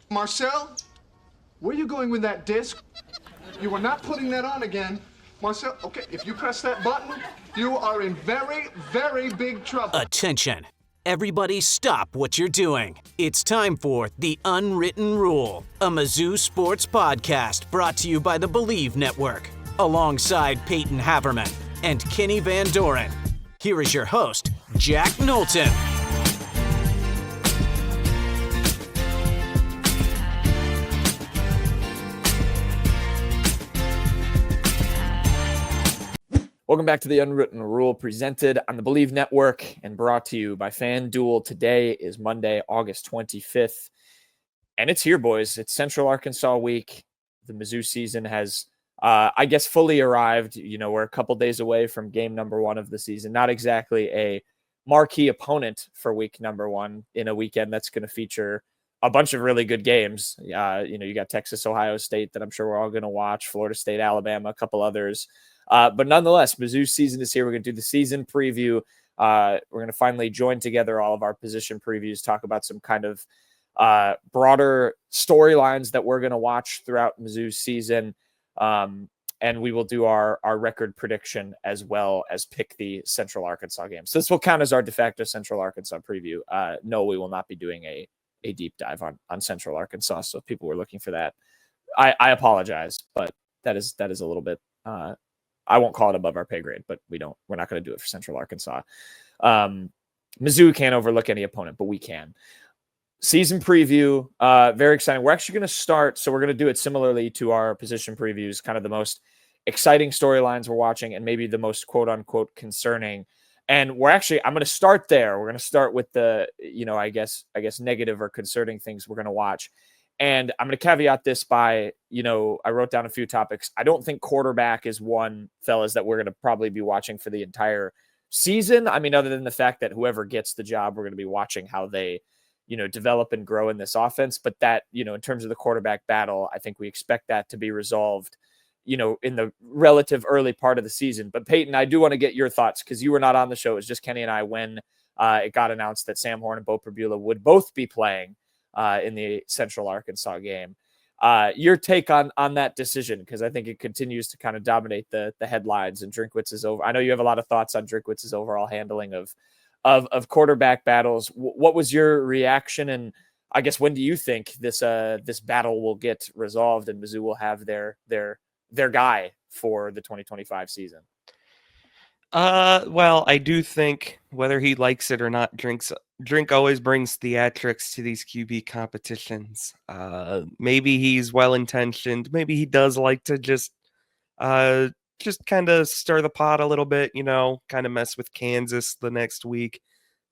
Marcel, where are you going with that disc? You are not putting that on again. Marcel, okay, if you press that button, you are in very, very big trouble. Attention. Everybody stop what you're doing. It's time for The Unwritten Rule, a Mizzou sports podcast brought to you by the Believe Network, alongside Payton Haverman and Kenny Van Doren. Here is your host, Jack Knowlton. Welcome back to The Unwritten Rule, presented on the Believe Network and brought to you by FanDuel. Today is Monday, August 25th, and it's here, boys. It's Central Arkansas week. The Mizzou season has, fully arrived. You know, we're a couple days away from game number one of the season. Not exactly a marquee opponent for week number one in a weekend that's going to feature a bunch of really good games. You got Texas, Ohio State that I'm sure we're all going to watch, Florida State, Alabama, a couple others. But nonetheless, Mizzou's season is here. We're going to do the season preview. We're going to finally join together all of our position previews, talk about some kind of broader storylines that we're going to watch throughout Mizzou's season. And we will do our record prediction as well as pick the Central Arkansas game. So this will count as our de facto Central Arkansas preview. No, we will not be doing a deep dive on Central Arkansas. So if people were looking for that, I apologize, but that is a little bit, I won't call it above our pay grade, but we're not going to do it for Central Arkansas. Mizzou can't overlook any opponent, but we can. Season preview, very exciting. We're actually going to start, so we're going to do it similarly to our position previews, kind of the most exciting storylines we're watching and maybe the most quote unquote concerning. And I'm going to start there. We're going to start with the, I guess negative or concerning things we're going to watch. And I'm going to caveat this by, I wrote down a few topics. I don't think quarterback is one, fellas, that we're going to probably be watching for the entire season. I mean, other than the fact that whoever gets the job, we're going to be watching how they, develop and grow in this offense. But that, in terms of the quarterback battle, I think we expect that to be resolved, in the relative early part of the season. But Payton, I do want to get your thoughts because you were not on the show. It was just Kenny and I when it got announced that Sam Horn and Bo Prabula would both be playing in the Central Arkansas game. Your take on that decision, because I think it continues to kind of dominate the headlines, and Drinkwitz's over. I know you have a lot of thoughts on Drinkwitz's overall handling of quarterback battles. What was your reaction, and I guess when do you think this battle will get resolved and Mizzou will have their guy for the 2025 season? Well, I do think whether he likes it or not, Drink always brings theatrics to these QB competitions. Maybe he's well-intentioned. Maybe he does like to just kind of stir the pot a little bit, kind of mess with Kansas the next week.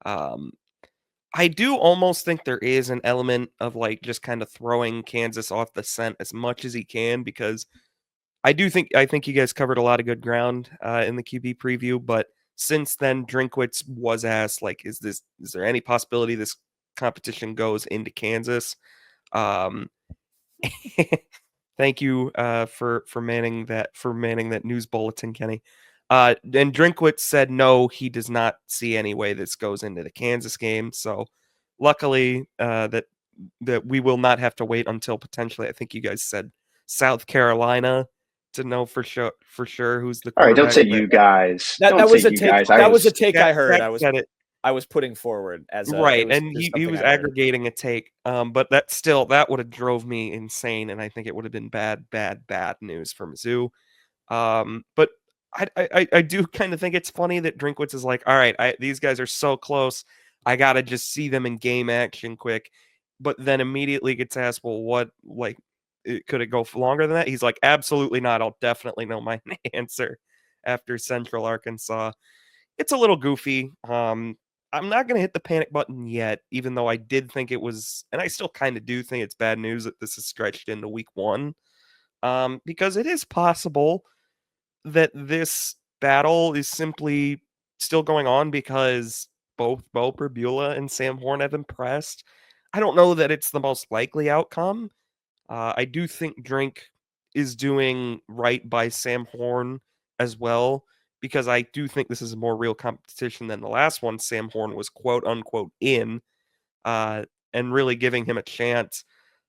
I do almost think there is an element of like just kind of throwing Kansas off the scent as much as he can, because I think you guys covered a lot of good ground in the QB preview, but since then, Drinkwitz was asked, like, is there any possibility this competition goes into Kansas? Thank you for manning that news bulletin, Kenny. And Drinkwitz said no, he does not see any way this goes into the Kansas game. So luckily that we will not have to wait until potentially, I think you guys said South Carolina, to know for sure who's the quarterback. All right, don't say you guys. That was a take. That was a take I heard. I was putting forward as right, and he was aggregating a take. But that would have drove me insane, and I think it would have been bad news for Mizzou. But I do kind of think it's funny that Drinkwitz is like, all right, these guys are so close, I gotta just see them in game action quick. But then immediately gets asked, well, what could it go longer than that? He's like, absolutely not. I'll definitely know my answer after Central Arkansas. It's a little goofy. I'm not going to hit the panic button yet, even though I did think it was, and I still kind of do think it's bad news that this is stretched into week one, because it is possible that this battle is simply still going on because both Bo Prabula and Sam Horn have impressed. I don't know that it's the most likely outcome. I do think Drink is doing right by Sam Horn as well, because I do think this is a more real competition than the last one Sam Horn was quote unquote in. And and really giving him a chance,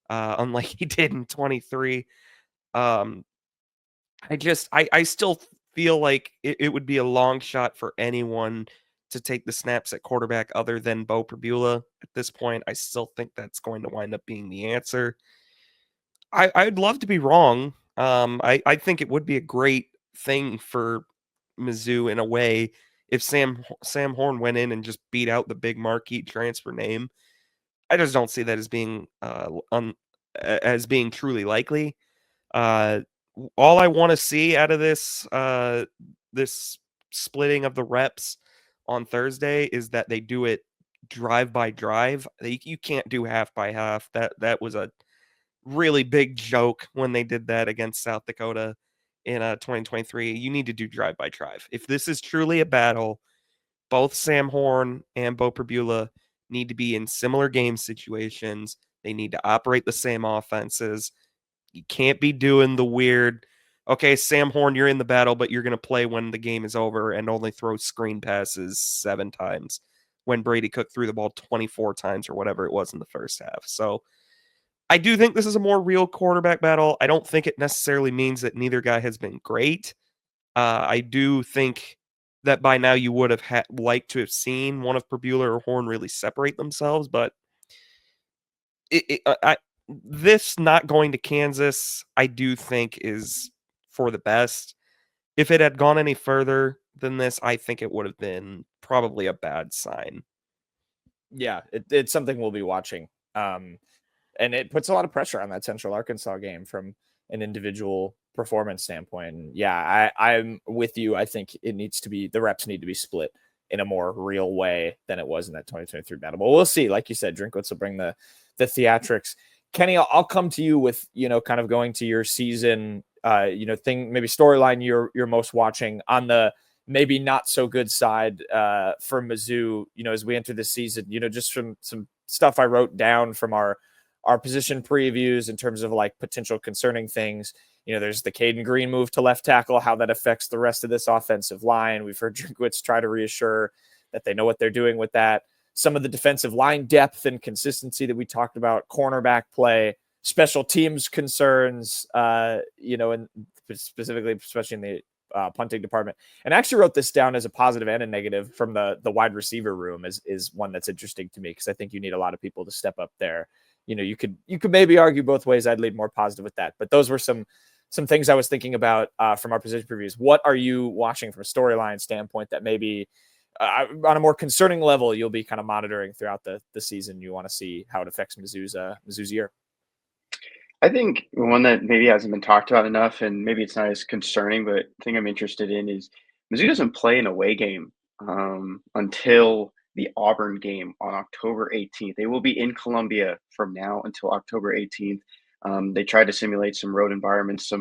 unlike he did in 23. I still feel like it would be a long shot for anyone to take the snaps at quarterback other than Bo Prabula at this point. I still think that's going to wind up being the answer. I'd love to be wrong. I think it would be a great thing for Mizzou in a way if Sam Horn went in and just beat out the big marquee transfer name. I just don't see that as being truly likely. Uh, all I want to see out of this splitting of the reps on Thursday is that they do it drive by drive. You can't do half by half. That was a really big joke when they did that against South Dakota in 2023. You need to do drive by drive. If this is truly a battle, both Sam Horn and Bo Prabula need to be in similar game situations. They need to operate the same offenses. You can't be doing the weird, okay, Sam Horn, you're in the battle, but you're going to play when the game is over and only throw screen passes 7 times when Brady Cook threw the ball 24 times or whatever it was in the first half. So I do think this is a more real quarterback battle. I don't think it necessarily means that neither guy has been great. I do think that by now you would have liked to have seen one of Prabula or Horn really separate themselves, but this not going to Kansas, I do think is for the best. If it had gone any further than this, I think it would have been probably a bad sign. Yeah, it's something we'll be watching. And it puts a lot of pressure on that Central Arkansas game from an individual performance standpoint. And yeah, I'm with you. I think the reps need to be split in a more real way than it was in that 2023 battle. But we'll see. Like you said, Drinkwitz will bring the theatrics. Kenny, I'll come to you with, kind of going to your season, thing, maybe storyline you're most watching on the maybe not so good side for Mizzou, as we enter this season, just from some stuff I wrote down from our position previews in terms of like potential concerning things. There's the Caden Green move to left tackle, how that affects the rest of this offensive line. We've heard Drinkwitz try to reassure that they know what they're doing with that. Some of the defensive line depth and consistency that we talked about, cornerback play, special teams concerns, and specifically, especially in the punting department. And I actually wrote this down as a positive and a negative from the wide receiver room is one that's interesting to me because I think you need a lot of people to step up there. You could maybe argue both ways. I'd lead more positive with that. But those were some things I was thinking about from our position previews. What are you watching from a storyline standpoint that maybe on a more concerning level you'll be kind of monitoring throughout the season? You want to see how it affects Mizzou's year. I think one that maybe hasn't been talked about enough, and maybe it's not as concerning, but the thing I'm interested in is Mizzou doesn't play an away game until the Auburn game on October 18th. They will be in Columbia from now until October 18th. They tried to simulate some road environments,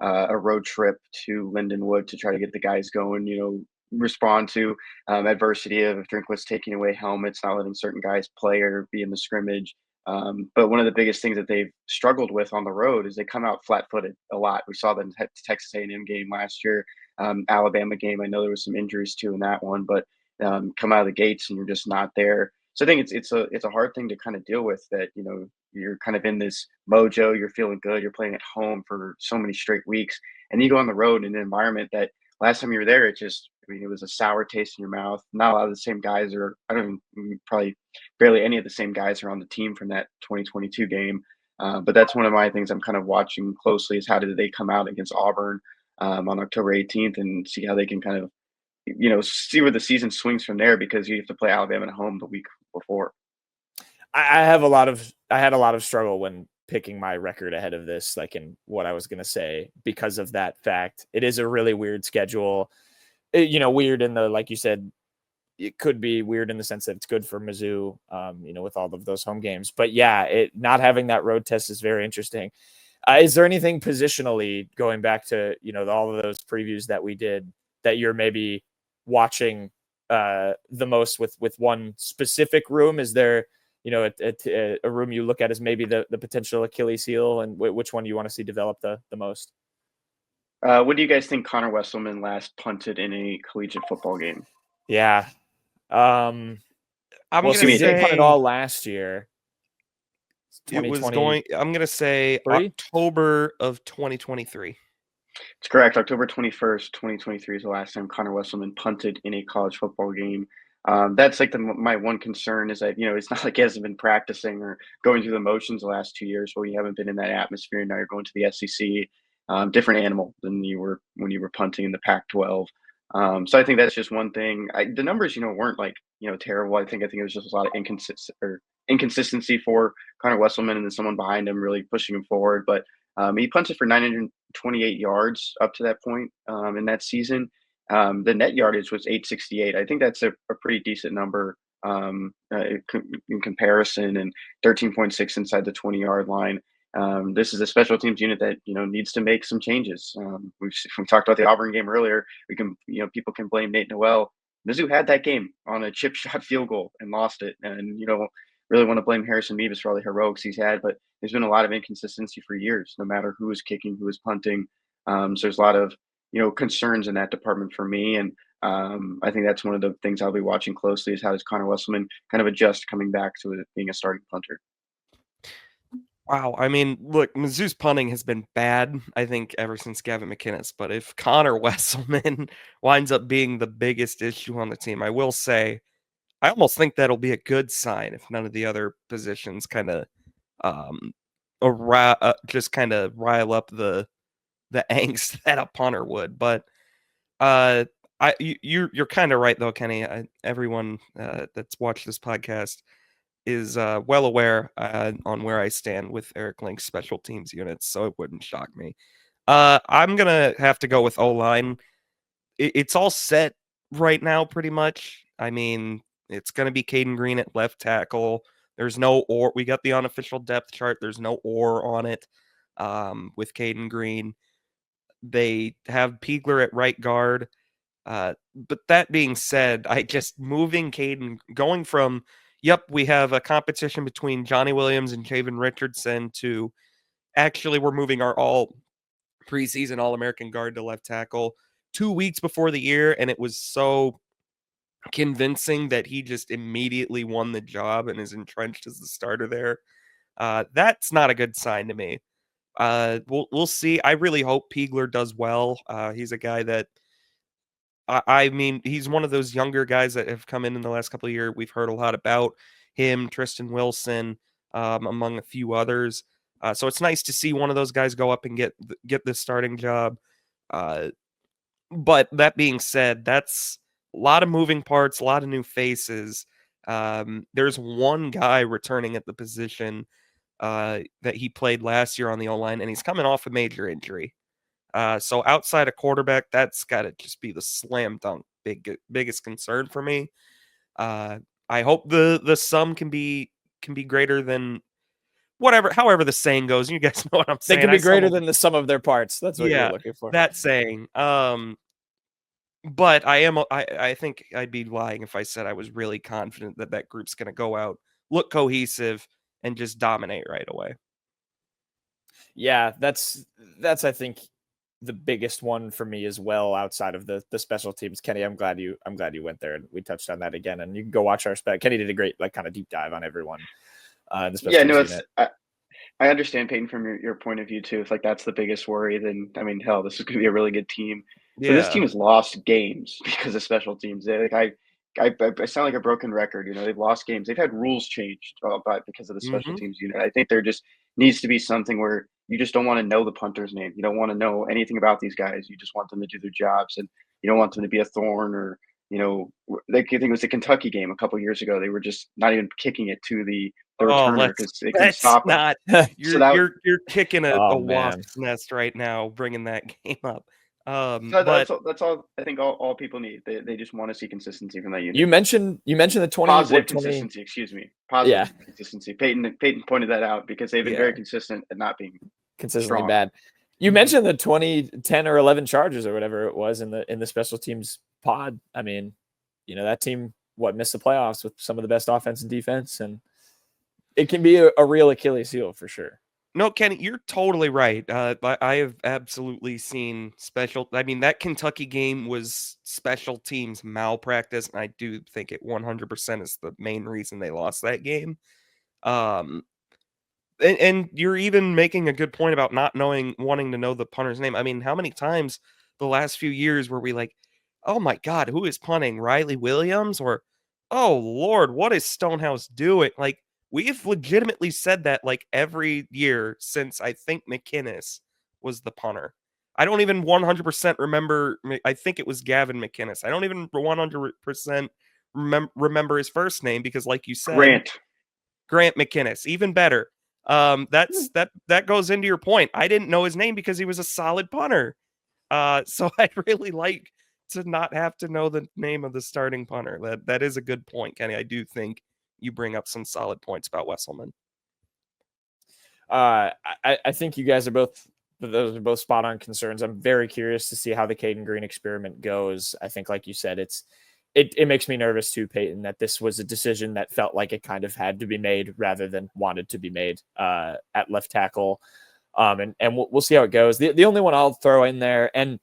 a road trip to Lindenwood to try to get the guys going, respond to adversity of Drinkwitz taking away helmets, not letting certain guys play or be in the scrimmage. But one of the biggest things that they've struggled with on the road is they come out flat-footed a lot. We saw the Texas A&M game last year, Alabama game. I know there was some injuries too in that one, but come out of the gates and you're just not there. So I think it's a hard thing to kind of deal with that, you're kind of in this mojo, you're feeling good, you're playing at home for so many straight weeks, and you go on the road in an environment that last time you were there, it was a sour taste in your mouth. Not a lot of the same guys probably barely any of the same guys are on the team from that 2022 game. But that's one of my things I'm kind of watching closely is how did they come out against Auburn on October 18th and see how they can kind of, see where the season swings from there because you have to play Alabama at home the week before. I had a lot of struggle when picking my record ahead of this, like in what I was going to say, because of that fact. It is a really weird schedule, weird in the, like you said, it could be weird in the sense that it's good for Mizzou, with all of those home games. But yeah, not having that road test is very interesting. Is there anything positionally going back to, all of those previews that we did that you're maybe watching the most with one specific room? Is there, a room you look at as maybe the potential Achilles heel, and which one do you want to see develop the most? What do you guys think Connor Wesselman last punted in a collegiate football game? Yeah. I'm going to say he did punt it all last year. It was going, I'm going to say October of 2023. It's correct. October 21st, 2023 is the last time Connor Wesselman punted in a college football game. That's like my one concern is that, it's not like he hasn't been practicing or going through the motions the last 2 years, but you haven't been in that atmosphere. And now you're going to the SEC, different animal than you were when you were punting in the Pac-12. So I think that's just one thing. The numbers, weren't like, terrible. I think it was just a lot of inconsistency for Connor Wesselman and then someone behind him really pushing him forward. But he punted for 928 yards up to that point in that season. The net yardage was 868. I think that's a pretty decent number in comparison, and 13.6 inside the 20-yard line. This is a special teams unit that needs to make some changes. We talked about the Auburn game earlier. We can people can blame Nate Noel. Mizzou had that game on a chip shot field goal and lost it, and really want to blame Harrison Mevis for all the heroics he's had, but there's been a lot of inconsistency for years, no matter who is kicking, who is punting. So there's a lot of concerns in that department for me, and I think that's one of the things I'll be watching closely is how does Connor Wesselman kind of adjust coming back to it being a starting punter. Wow. I mean, look, Mizzou's punting has been bad, I think, ever since Gavin McInnes. But if Connor Wesselman winds up being the biggest issue on the team, I will say, I almost think that'll be a good sign if none of the other positions kind of just kind of rile up the angst that a punter would. But you're kind of right though, Kenny. Everyone that's watched this podcast is well aware on where I stand with Eric Link's special teams units, so it wouldn't shock me. I'm gonna have to go with O-line. It's all set right now, pretty much. I mean, it's gonna be Payton Green at left tackle. There's no or. We got the unofficial depth chart. There's no or on it with Payton Green. They have Piegler at right guard. But that being said, moving Payton, going from, we have a competition between Johnny Williams and Javen Richardson to actually we're moving our all preseason All-American guard to left tackle 2 weeks before the year, and it was so convincing that he just immediately won the job and is entrenched as the starter there. That's not a good sign to me. We'll see. I really hope Piegler does well. He's a guy that I mean, he's one of those younger guys that have come in the last couple of years. We've heard a lot about him, Tristan Wilson, among a few others. So it's nice to see one of those guys go up and get the starting job. But that being said, that's a lot of moving parts, a lot of new faces. There's one guy returning at the position that he played last year on the O-line, and he's coming off a major injury. So outside of quarterback, that's got to just be the slam dunk biggest concern for me. I hope the sum can be greater than however the saying goes. You guys know what I'm saying. They can be greater than the sum of their parts. That's what you're looking for. That saying. But I think I'd be lying if I said I was really confident that group's going to go out, look cohesive, and just dominate right away. Yeah, that's I think the biggest one for me as well, outside of the special teams. Kenny, I'm glad you went there, and we touched on that again. And you can go watch our spec. Kenny did a great kind of deep dive on everyone. The special teams unit. I understand, Payton, from your point of view too. If that's the biggest worry, then I mean, hell, this is going to be a really good team. Yeah. So this team has lost games because of special teams. I sound like a broken record. They've lost games. They've had rules changed because of the special teams unit. I think there just needs to be something where you just don't want to know the punter's name. You don't want to know anything about these guys. You just want them to do their jobs, and you don't want them to be a thorn or, I think it was the Kentucky game a couple of years ago. They were just not even kicking it to the returner because they couldn't stop not. You're kicking a wasp's nest right now, bringing that game up. That's all. I think all people need. They just want to see consistency from that unit. You mentioned the 20 positive consistency. Excuse me, positive consistency. Payton pointed that out because they've been very consistent at not being consistently strong. bad. You mentioned the 10 or 11 charges or whatever it was in the special teams pod. I mean, that team missed the playoffs with some of the best offense and defense, and it can be a real Achilles heel for sure. No, Kenny, you're totally right. I have absolutely seen that Kentucky game was special teams malpractice, and I do think it 100% is the main reason they lost that game. And you're even making a good point about not wanting to know the punter's name. I mean, how many times the last few years were we like, oh my God, who is punting? Riley Williams? Or, oh Lord, what is Stonehouse doing? Like, we've legitimately said that like every year since I think McInnes was the punter. I don't even 100% remember. I think it was Gavin McInnes. I don't even 100% remember his first name because, like you said, Grant McInnes, even better. That goes into your point. I didn't know his name because he was a solid punter. So I'd really like to not have to know the name of the starting punter. That is a good point, Kenny. I do think you bring up some solid points about Wesselman. I think you guys are those are both spot on concerns. I'm very curious to see how the Caden Green experiment goes. I think, like you said, it makes me nervous too, Payton, that this was a decision that felt like it kind of had to be made rather than wanted to be made at left tackle. And we'll see how it goes. The only one I'll throw in there, and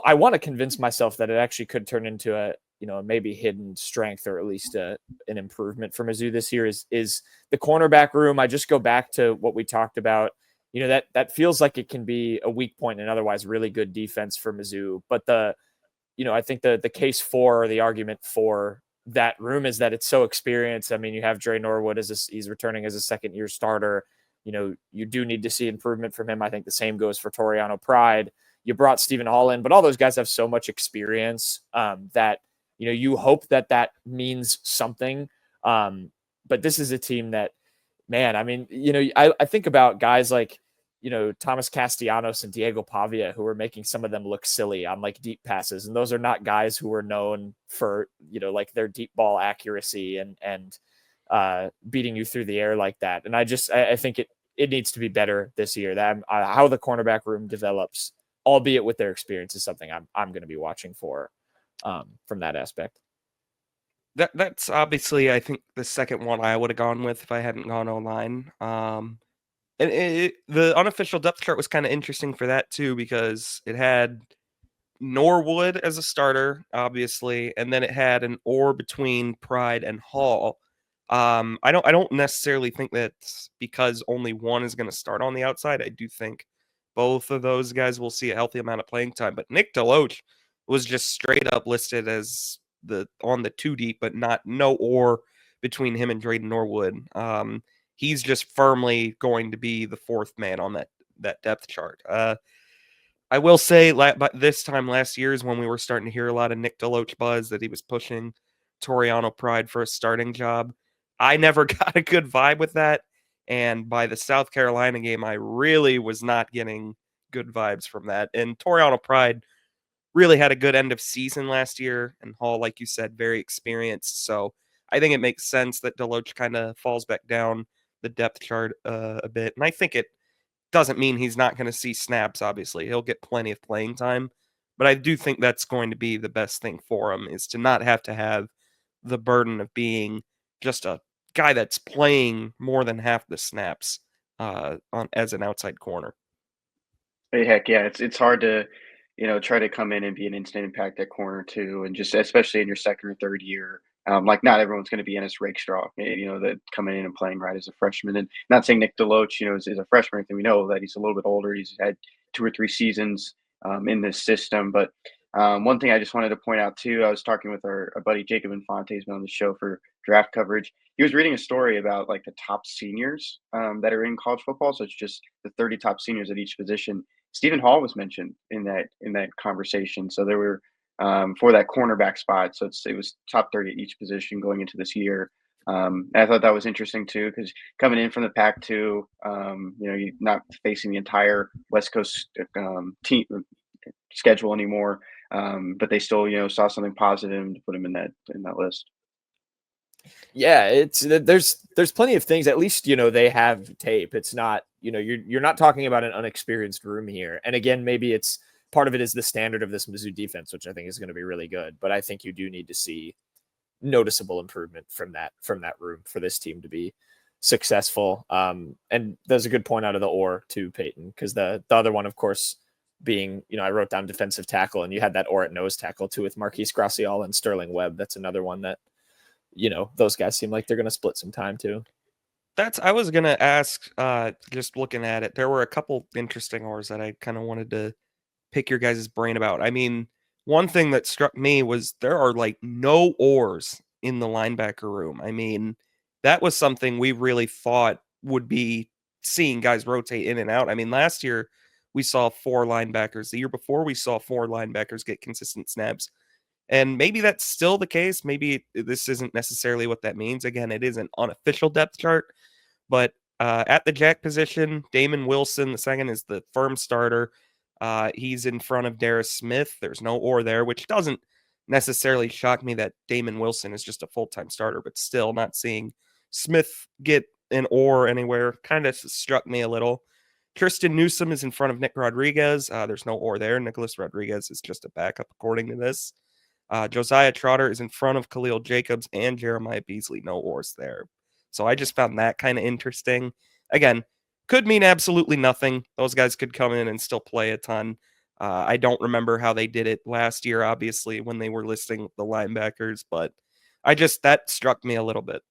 I want to convince myself that it actually could turn into a maybe hidden strength, or at least an improvement for Mizzou this year, is the cornerback room. I just go back to what we talked about. That feels like it can be a weak point in otherwise really good defense for Mizzou. But I think the case for, or the argument for that room, is that it's so experienced. I mean, you have Dre Norwood he's returning as a second-year starter. You do need to see improvement from him. I think the same goes for Toriano Pride. You brought Stephen Hall in, but all those guys have so much experience that you hope that means something. But this is a team that, man, I mean, I think about guys like, Thomas Castellanos and Diego Pavia, who are making some of them look silly on like deep passes. And those are not guys who are known for, like their deep ball accuracy and beating you through the air like that. And I think it needs to be better this year. That how the cornerback room develops, albeit with their experience, is something I'm going to be watching for from that aspect. That's obviously, I think, the second one I would have gone with if I hadn't gone online. And the unofficial depth chart was kind of interesting for that too, because it had Norwood as a starter, obviously, and then it had an or between Pride and Hall. I don't necessarily think that's because only one is going to start on the outside. I do think both of those guys will see a healthy amount of playing time. But Nick Deloach was just straight up listed as on the 2 deep, but no or between him and Drayden Norwood. He's just firmly going to be the fourth man on that depth chart. I will say, but this time last year is when we were starting to hear a lot of Nick Deloach buzz that he was pushing Toriano Pride for a starting job. I never got a good vibe with that, and by the South Carolina game, I really was not getting good vibes from that. And Toriano Pride really had a good end of season last year, and Hall, like you said, very experienced. So I think it makes sense that Deloach kind of falls back down the depth chart a bit. And I think it doesn't mean he's not going to see snaps, obviously. He'll get plenty of playing time. But I do think that's going to be the best thing for him, is to not have to have the burden of being just a guy that's playing more than half the snaps as an outside corner. Hey, heck yeah, it's hard to try to come in and be an instant impact at corner too, and just especially in your second or third year. Like not everyone's going to be Ennis Rakestraw, that coming in and playing right as a freshman. And not saying Nick Deloach, is a freshman. We know that he's a little bit older. He's had 2 or 3 seasons in this system. But one thing I just wanted to point out too, I was talking with our buddy Jacob Infante, who's been on the show for draft coverage. He was reading a story about like the top seniors that are in college football. So it's just the 30 top seniors at each position. Stephen Hall was mentioned in that conversation. So there were for that cornerback spot. So it was top 30 at each position going into this year. And I thought that was interesting too, because coming in from the Pac-2, you're not facing the entire West Coast team schedule anymore. But they still, saw something positive to put him in that list. Yeah, there's plenty of things. At least they have tape. It's not you're not talking about an unexperienced room here. And again, maybe it's part of it is the standard of this Mizzou defense, which I think is going to be really good. But I think you do need to see noticeable improvement from that room for this team to be successful. And there's a good point out of the or to Payton, because the other one, of course, being I wrote down defensive tackle, and you had that or at nose tackle too with Marquise Gracial and Sterling Webb. That's another one that those guys seem like they're going to split some time too. I was gonna ask, just looking at it, there were a couple interesting ores that I kind of wanted to pick your guys' brain about. I mean, one thing that struck me was there are like no ores in the linebacker room. I mean, that was something we really thought would be seeing guys rotate in and out. I mean, last year we saw 4 linebackers. The year before we saw 4 linebackers get consistent snaps. And maybe that's still the case. Maybe this isn't necessarily what that means. Again, it is an unofficial depth chart, but at the jack position, Damon Wilson, the second, is the firm starter. He's in front of Darius Smith. There's no or there, which doesn't necessarily shock me that Damon Wilson is just a full-time starter, but still not seeing Smith get an or anywhere kind of struck me a little. Tristan Newsome is in front of Nick Rodriguez. There's no or there. Nicholas Rodriguez is just a backup according to this. Josiah Trotter is in front of Khalil Jacobs and Jeremiah Beasley. No ors there. So I just found that kind of interesting. Again, could mean absolutely nothing. Those guys could come in and still play a ton. I don't remember how they did it last year, obviously, when they were listing the linebackers, but that struck me a little bit.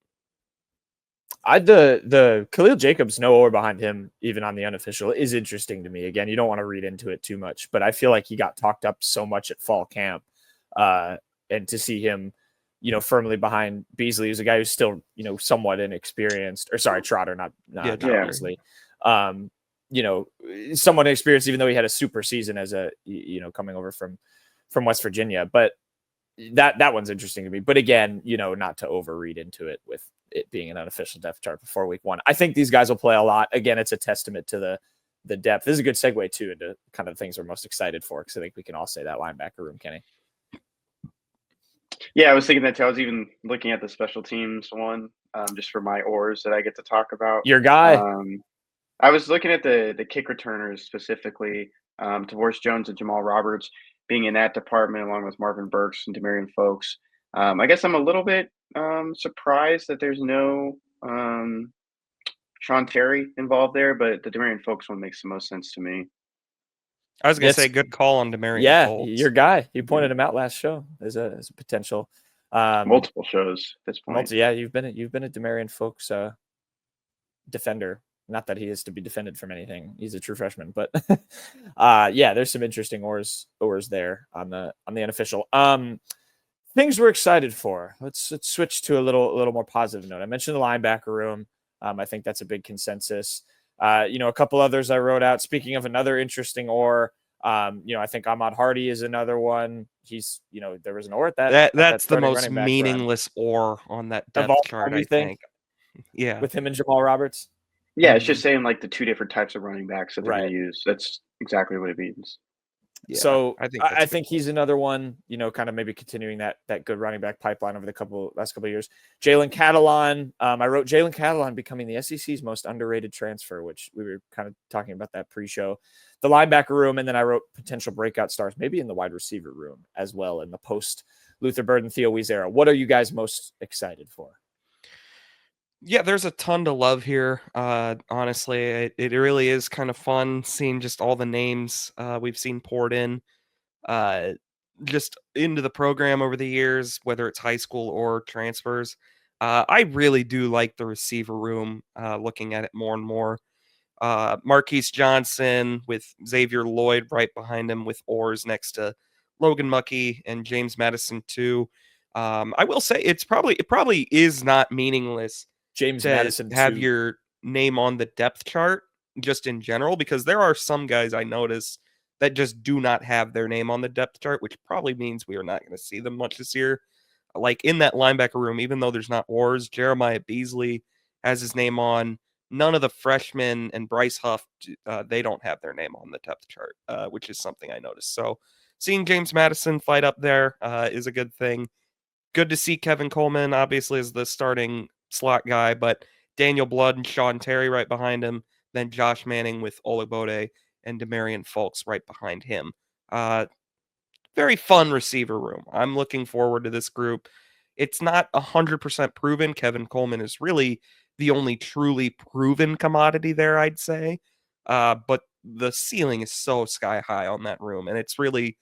The Khalil Jacobs no or behind him, even on the unofficial, is interesting to me. Again, you don't want to read into it too much, but I feel like he got talked up so much at fall camp. And to see him, firmly behind Beasley, who's a guy who's still, somewhat inexperienced, or sorry, Trotter, not Beasley. Somewhat inexperienced, even though he had a super season as a, coming over from West Virginia. But that one's interesting to me. But again, not to overread into it with it being an unofficial depth chart before week 1. I think these guys will play a lot. Again, it's a testament to the depth. This is a good segue too into kind of the things we're most excited for, because I think we can all say that linebacker room, Kenny. Yeah, I was thinking that too. I was even looking at the special teams one, just for my ors that I get to talk about. Your guy. I was looking at the kick returners specifically, Tavoris Jones and Jamal Roberts being in that department, along with Marvin Burks and Demarion Folks. I guess I'm a little bit surprised that there's no Sean Terry involved there, but the Demarion Folks one makes the most sense to me. I was going to say good call on Demarion. Yeah, Folks. Your guy. You pointed him out last show as a potential. Multiple shows at this point. You've been a Demarion Folks defender. Not that he is to be defended from anything. He's a true freshman, but there's some interesting ors there on the unofficial. Things we're excited for. Let's switch to a little more positive note. I mentioned the linebacker room. I think that's a big consensus. A couple others I wrote out. Speaking of another interesting or, I think Ahmad Hardy is another one. He's, there was an or at that. That's the most meaningless or on that depth chart, I think. Yeah. With him and Jamal Roberts. Yeah, it's just saying like the 2 different types of running backs that they're going to use. That's exactly what it means. Yeah, so I think he's another one, kind of maybe continuing that good running back pipeline over the last couple of years. Jalen Catalon. I wrote Jalen Catalon becoming the SEC's most underrated transfer, which we were kind of talking about that pre-show. The linebacker room, and then I wrote potential breakout stars, maybe in the wide receiver room as well in the post Luther Burden, Theo Wease era. What are you guys most excited for? Yeah, there's a ton to love here. Honestly, it really is kind of fun seeing just all the names we've seen poured in just into the program over the years, whether it's high school or transfers. I really do like the receiver room, looking at it more and more. Marquise Johnson with Xavier Lloyd right behind him with ors next to Logan Muckey and James Madison too. I will say it probably is not meaningless James Madison have your name on the depth chart just in general, because there are some guys I notice that just do not have their name on the depth chart, which probably means we are not going to see them much this year. Like in that linebacker room, even though there's not ors, Jeremiah Beasley has his name on. None of the freshmen and Bryce Huff, they don't have their name on the depth chart, which is something I noticed. So seeing James Madison fight up there is a good thing. Good to see Kevin Coleman, obviously, as the starting slot guy, but Daniel Blood and Sean Terry right behind him, then Josh Manning with Olabode and Demarion Folks right behind him. Very fun receiver room. I'm looking forward to this group. It's not 100% proven. Kevin Coleman is really the only truly proven commodity there, I'd say. But the ceiling is so sky high on that room, and it's really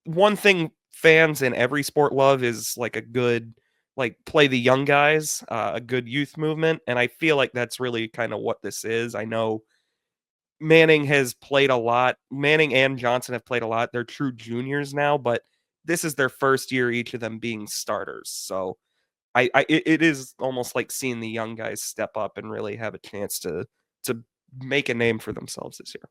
one thing fans in every sport love is like a good like play the young guys, a good youth movement. And I feel like that's really kind of what this is. I know Manning has played a lot. Manning and Johnson have played a lot. They're true juniors now, but this is their first year, each of them being starters. So it is almost like seeing the young guys step up and really have a chance to make a name for themselves this year.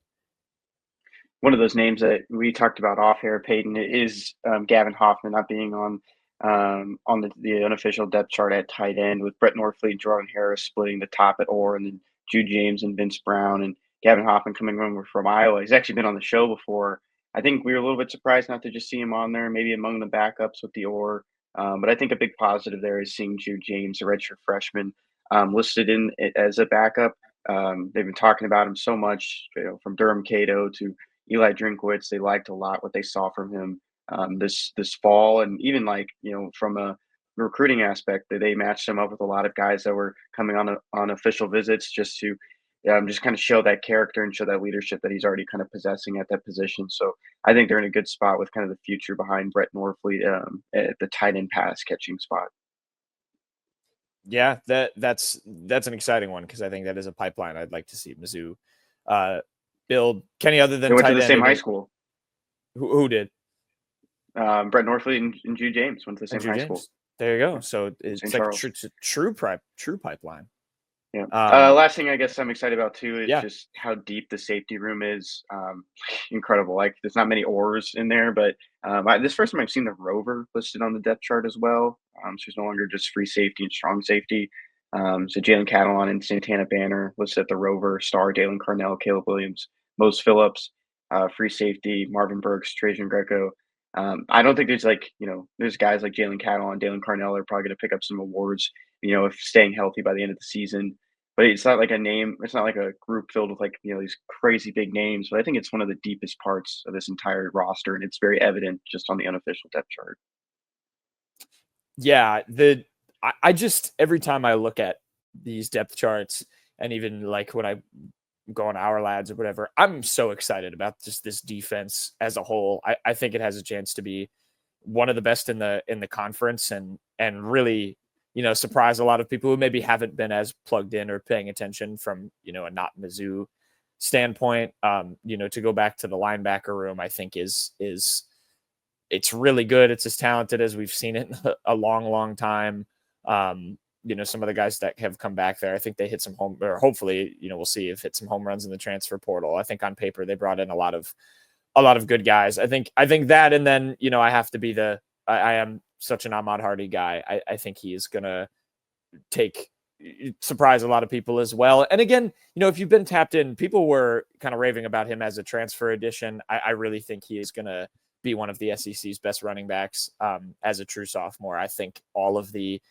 One of those names that we talked about off air, Payton, is Gavin Hoffman not being on the unofficial depth chart at tight end, with Brett Norfleet and Jordan Harris splitting the top at Orr, and then Jude James and Vince Brown, and Gavin Hoffman coming over from Iowa. He's actually been on the show before. I think we were a little bit surprised not to just see him on there, maybe among the backups with the Orr. But I think a big positive there is seeing Jude James, a redshirt freshman, listed in it as a backup. They've been talking about him so much, from Durham Cato to Eli Drinkwitz. They liked a lot what they saw from him this fall, and even from a recruiting aspect, that they matched him up with a lot of guys that were coming on official visits just to just kind of show that character and show that leadership that he's already kind of possessing at that position. So I think they're in a good spot with kind of the future behind Brett Norfleet at the tight end pass catching spot. Yeah, that's an exciting one, because I think that is a pipeline I'd like to see Mizzou build. Kenny, other than they went tight to the end, same high school. Who did? Brett Norfleet and Jude James went to the same high school. There you go. So it's St. like Charles. a true pipeline. Yeah. Last thing I guess I'm excited about too is just how deep the safety room is. Incredible. Like, there's not many oars in there, but this first time I've seen the Rover listed on the depth chart as well. So it's no longer just free safety and strong safety. So Jalen Catalon and Santana Banner listed at the Rover, Star, Dalen Carnell, Caleb Williams, Mose Phillips, free safety, Marvin Burks, Trajan Greco. I don't think there's guys like Jalen Catalon, Dalen Carnell are probably going to pick up some awards, if staying healthy by the end of the season. But it's not like it's not like a group filled with these crazy big names. But I think it's one of the deepest parts of this entire roster, and it's very evident just on the unofficial depth chart. Yeah, I just, every time I look at these depth charts, and even like when I go on Our Lads or whatever, I'm so excited about just this defense as a whole. I think it has a chance to be one of the best in the conference, and really, surprise a lot of people who maybe haven't been as plugged in or paying attention from, a not Mizzou standpoint. To go back to the linebacker room, I think is it's really good. It's as talented as we've seen it in a long, long time. Some of the guys that have come back there, I think they hit some or hopefully, we'll see if hit some home runs in the transfer portal. I think on paper they brought in a lot of good guys. I think that, and then, I have to be I am such an Ahmad Hardy guy. I think he is going to surprise a lot of people as well. And again, if you've been tapped in, people were kind of raving about him as a transfer addition. I really think he is going to be one of the SEC's best running backs as a true sophomore. I think all of the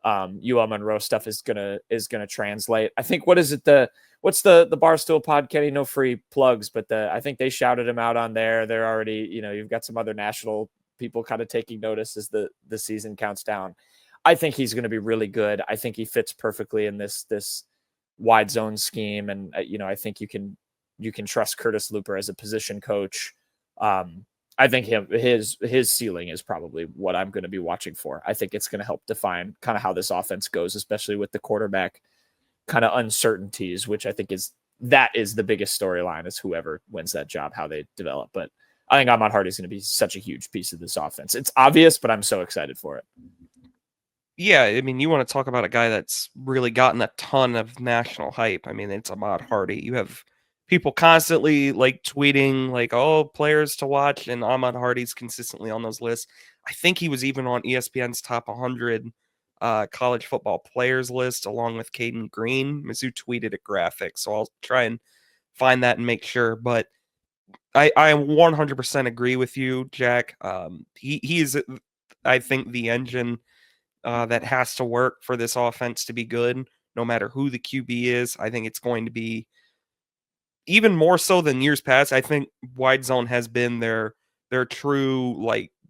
UL Monroe stuff is gonna translate. I think what's the Barstool pod, Kenny? No free plugs, but I think they shouted him out on there. They're already, you've got some other national people kind of taking notice as the season counts down. I think he's going to be really good. I think he fits perfectly in this wide zone scheme, and I think you can trust Curtis Looper as a position coach. I think his ceiling is probably what I'm going to be watching for. I think it's going to help define kind of how this offense goes, especially with the quarterback kind of uncertainties, which I think is the biggest storyline, is whoever wins that job, how they develop. But I think Ahmad Hardy is going to be such a huge piece of this offense. It's obvious, but I'm so excited for it. Yeah, I mean, you want to talk about a guy that's really gotten a ton of national hype. I mean, it's Ahmad Hardy. You have people constantly tweeting players to watch, and Ahmad Hardy's consistently on those lists. I think he was even on ESPN's top 100 college football players list, along with Caden Green. Mizzou tweeted a graphic, so I'll try and find that and make sure. But I 100% agree with you, Jack. He is, I think, the engine that has to work for this offense to be good, no matter who the QB is. I think it's going to be even more so than years past. I think wide zone has been their true,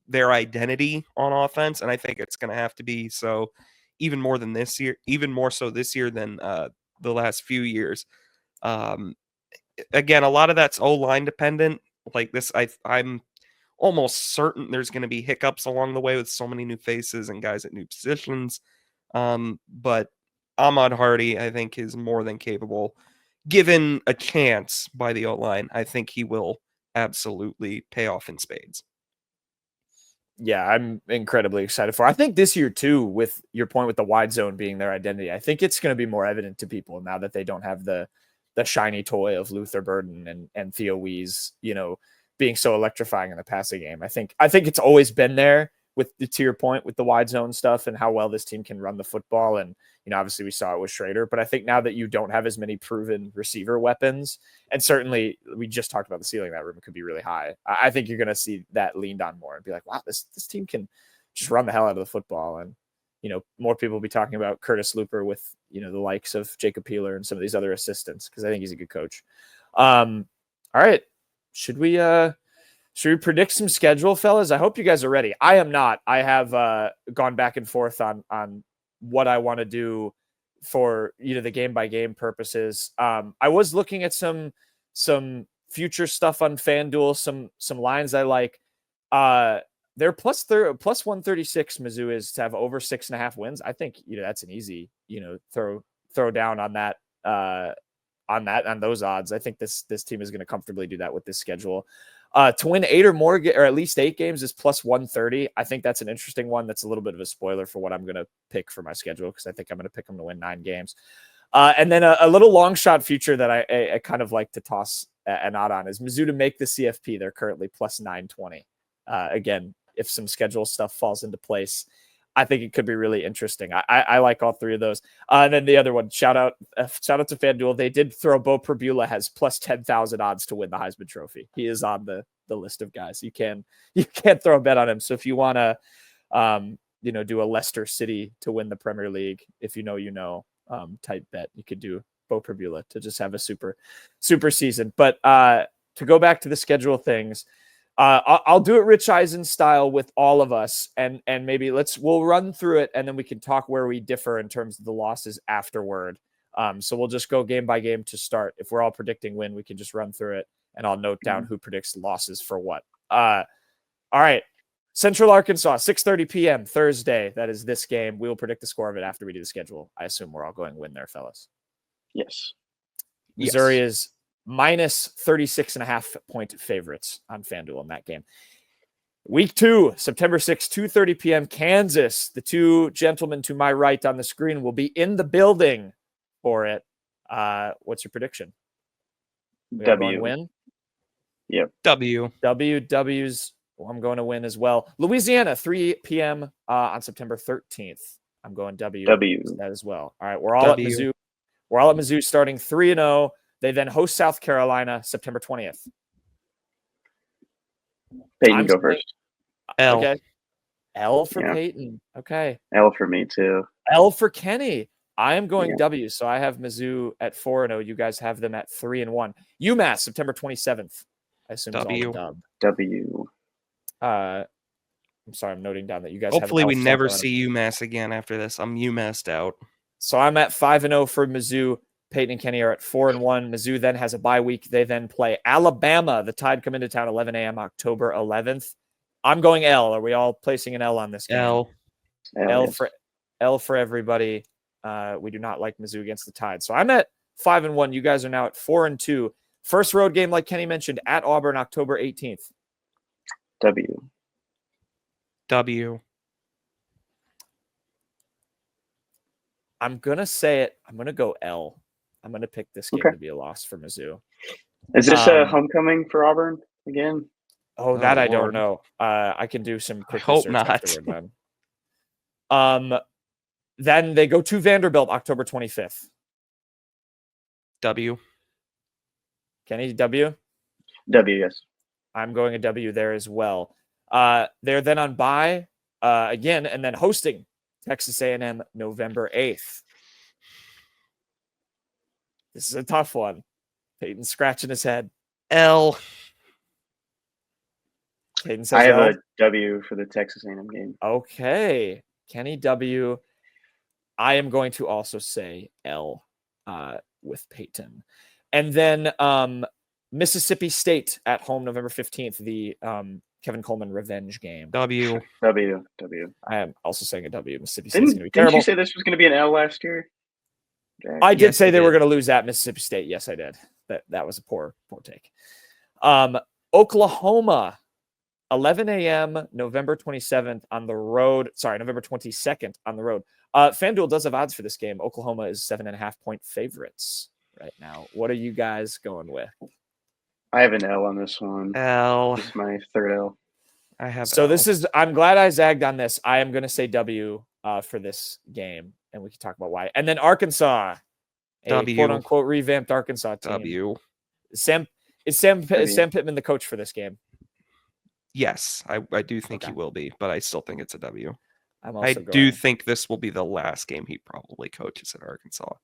their identity on offense, and I think it's going to have to be so even more than this year, even more so this year than the last few years. Again, a lot of that's O-line dependent. I'm almost certain there's going to be hiccups along the way with so many new faces and guys at new positions. But Ahmad Hardy, I think, is more than capable. Given a chance by the O-line, I think he will absolutely pay off in spades. Yeah, I'm incredibly excited for. I think this year too, with your point with the wide zone being their identity, I think it's going to be more evident to people now that they don't have the shiny toy of Luther Burden and Theo Wees, being so electrifying in the passing game. I think it's always been there to your point with the wide zone stuff and how well this team can run the football. And, obviously we saw it with Schrader, but I think now that you don't have as many proven receiver weapons, and certainly we just talked about the ceiling of that room, it could be really high. I think you're going to see that leaned on more and be like, wow, this team can just run the hell out of the football. And, more people will be talking about Curtis Looper with, the likes of Jacob Peeler and some of these other assistants, because I think he's a good coach. All right. Should we predict some schedule, fellas? I hope you guys are ready. I am not. I have gone back and forth on what I want to do for the game by game purposes. I was looking at some future stuff on FanDuel, some lines I like. They're plus 136. Mizzou is to have over 6.5 wins. I think that's an easy throw down on that. On those odds. I think this team is going to comfortably do that with this schedule. To win 8 or more, or at least 8 games, is plus 130. I think that's an interesting one. That's a little bit of a spoiler for what I'm going to pick for my schedule, because I think I'm going to pick them to win 9 games. And then a little long shot future that I kind of like to toss an odd on is Mizzou to make the CFP. They're currently plus 920. Again, if some schedule stuff falls into place, I think it could be really interesting. I like all 3 of those. And then the other one, shout out to FanDuel. They did throw Bo Perbula has plus 10,000 odds to win the Heisman Trophy. He is on the list of guys. You can't throw a bet on him. So if you want to, do a Leicester City to win the Premier League, if type bet, you could do Bo Perbula to just have a super season. But to go back to the schedule things, I'll do it Rich Eisen style with all of us, and maybe we'll run through it, and then we can talk where we differ in terms of the losses afterward. So we'll just go game by game to start. If we're all predicting win, we can just run through it, and I'll note down who predicts losses for what. All right. Central Arkansas, 6:30 p.m. Thursday. That is this game. We will predict the score of it after we do the schedule. I assume we're all going win there, fellas. Yes. Missouri is minus 36.5 point favorites on FanDuel in that game. Week 2, September 6th, 2:30 p.m. Kansas. The 2 gentlemen to my right on the screen will be in the building for it. What's your prediction? W. Win? Yep. W's. Well, I'm going to win as well. Louisiana, 3 p.m. On September 13th. I'm going W. That as well. All right, we're all at Mizzou. We're all at Mizzou starting 3-0. They then host South Carolina September 20th. Payton, go first. L. Okay. L for Payton. Okay. L for me too. L for Kenny. I am going W. So I have Mizzou at 4-0. You guys have them at 3-1. UMass September 27th. I assume W. W. I'm sorry, I'm noting down that you guys hopefully have we never see UMass again after this. I'm UMassed out. So I'm at 5-0 for Mizzou. Payton and Kenny are at 4-1. Mizzou then has a bye week. They then play Alabama. The Tide come into town 11 a.m. October 11th. I'm going L. Are we all placing an L on this game? L for everybody. We do not like Mizzou against the Tide. So I'm at 5-1. You guys are now at 4-2. First road game, like Kenny mentioned, at Auburn, October 18th. W. I'm going to say it. I'm going to go L. I'm going to pick this game to be a loss for Mizzou. Is this a homecoming for Auburn again? Oh, that I don't know. I can do some quick hope research not. afterward then. Then they go to Vanderbilt October 25th. W. Kenny, W? W, yes. I'm going a W there as well. They're then on bye again, and then hosting Texas A&M November 8th. This is a tough one. Peyton's scratching his head. L. Peyton says I have L. a W for the Texas A&M game. Okay. Kenny, W. I am going to also say L with Peyton. And then Mississippi State at home November 15th. The Kevin Coleman revenge game. W. I am also saying a W. Mississippi State's going to be Didn't terrible. you say this was going to be an L last year, Jack? I did Yes, say you they were did. going to lose at Mississippi State. Yes, I did. That was a poor take. Oklahoma, 11 a.m. November 27th on the road. Sorry, November 22nd on the road. FanDuel does have odds for this game. Oklahoma is 7.5-point favorites right now. What are you guys going with? I have an L on this one. L. This is my third L. I have So L. I'm glad I zagged on this. I am going to say W for this game, and we can talk about why. And then Arkansas, a W. quote unquote revamped Arkansas team. W. Is Sam Pittman the coach for this game? Yes, I do think Okay. he will be, but I still think it's a W. I do think this will be the last game he probably coaches at Arkansas.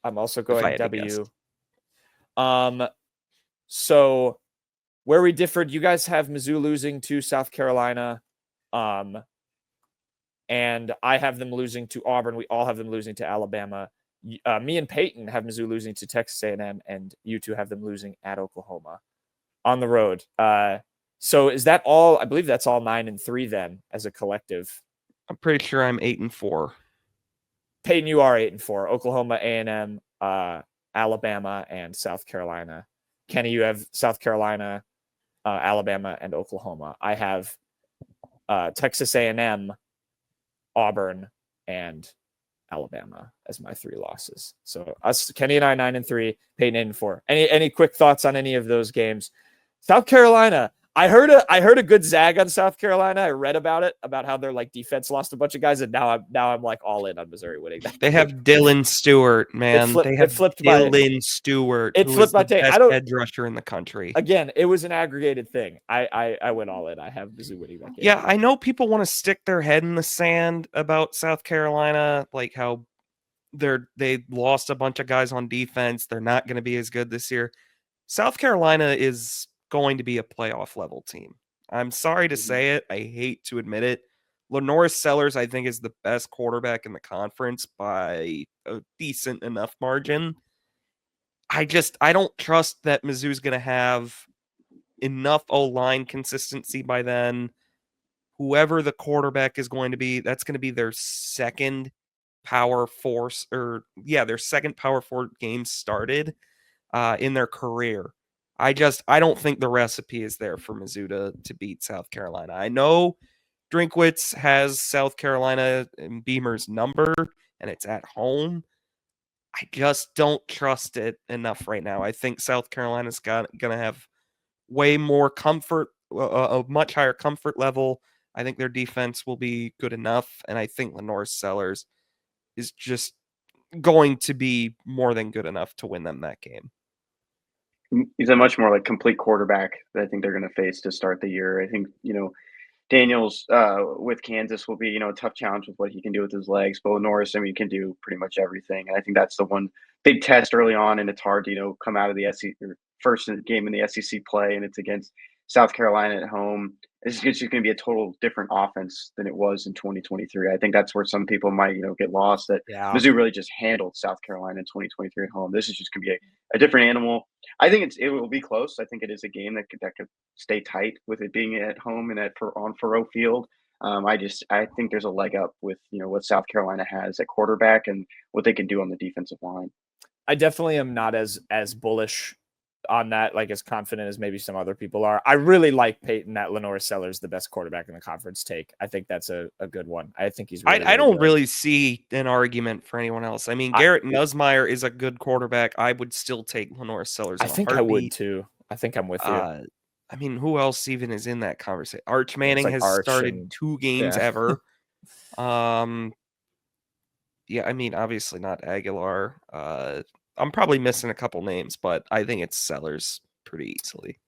I'm also if I going had to W. guess. So where we differed, you guys have Mizzou losing to South Carolina, and I have them losing to Auburn. We all have them losing to Alabama. Me and Payton have Mizzou losing to Texas A&M, and you two have them losing at Oklahoma on the road. So is that all? I believe that's all 9-3 then as a collective. I'm pretty sure I'm 8-4. Payton, you are 8-4. Oklahoma, A&M, Alabama, and South Carolina. Kenny, you have South Carolina, Alabama, and Oklahoma. I have Texas A&M, Auburn, and Alabama as my 3 losses. So us, Kenny and I, 9-3, Payton 8-4. Any quick thoughts on any of those games? South Carolina. I heard a good zag on South Carolina. I read about it, about how their defense lost a bunch of guys, and now I'm like all in on Missouri winning that. They have Dylan Stewart, man. It flipped Dylan Stewart, it who flipped is my the take. best edge rusher in the country. Again, it was an aggregated thing. I went all in. I have Mizzou winning that game. Yeah, I know people want to stick their head in the sand about South Carolina, like how they lost a bunch of guys on defense. They're not going to be as good this year. South Carolina is going to be a playoff level team. I'm sorry to say it. I hate to admit it. Lenoris Sellers, I think, is the best quarterback in the conference by a decent enough margin. I don't trust that Mizzou's going to have enough O-line consistency by then. Whoever the quarterback is going to be, that's going to be their second Power 4 game started in their career. I don't think the recipe is there for Mizzou to beat South Carolina. I know Drinkwitz has South Carolina and Beamer's number, and it's at home. I just don't trust it enough right now. I think South Carolina's going to have way more comfort, a much higher comfort level. I think their defense will be good enough, and I think Lenoris Sellers is just going to be more than good enough to win them that game. He's a much more complete quarterback that I think they're going to face to start the year. I think, Daniels with Kansas will be, a tough challenge with what he can do with his legs. But Norris, he can do pretty much everything. And I think that's the one big test early on. And it's hard to, come out of the SEC first game in the SEC play, and it's against South Carolina at home. It's just going to be a total different offense than it was in 2023. I think that's where some people might, get lost, that Mizzou really just handled South Carolina in 2023 at home. This is just going to be a different animal. I think it will be close. I think it is a game that could stay tight with it being at home and on Faurot Field. I think there's a leg up with, what South Carolina has at quarterback and what they can do on the defensive line. I definitely am not as bullish on that, as confident as maybe some other people are. I really like Payton that Lenoris Sellers the best quarterback in the conference take. I think that's a good one. I think he's really, I don't good. really see an argument for anyone else. Garrett Nussmeier is a good quarterback. I would still take Lenoris Sellers. I think I would too. I think I'm with you. Who else even is in that conversation? Arch Manning has started 2 games ever. Obviously not Aguilar. I'm probably missing a couple names, but I think it's Sellers pretty easily.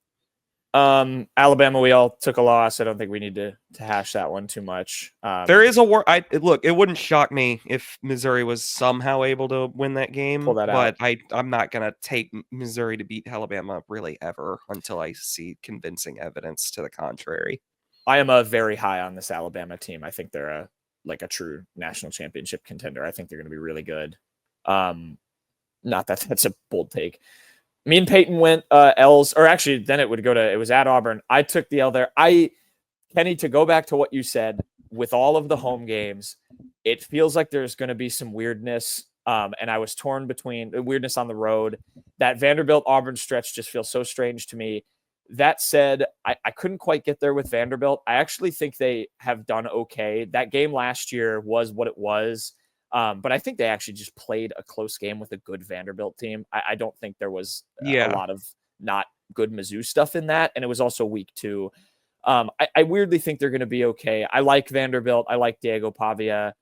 Alabama, we all took a loss. I don't think we need to hash that one too much. There is a look. It wouldn't shock me if Missouri was somehow able to win that game, but I'm not gonna take Missouri to beat Alabama really ever until I see convincing evidence to the contrary. I am a very high on this Alabama team. I think they're a true national championship contender. I think they're going to be really good. Not that that's a bold take. Me and Payton went L's, or actually then it was at Auburn. I took the L there. Kenny, to go back to what you said, with all of the home games, it feels like there's going to be some weirdness. And I was torn between weirdness on the road. That Vanderbilt Auburn stretch just feels so strange to me. That said, I couldn't quite get there with Vanderbilt. I actually think they have done okay. That game last year was what it was. But I think they actually just played a close game with a good Vanderbilt team. I don't think there was a lot of not good Mizzou stuff in that. And it was also week 2. I weirdly think they're going to be okay. I like Vanderbilt. I like Diego Pavia.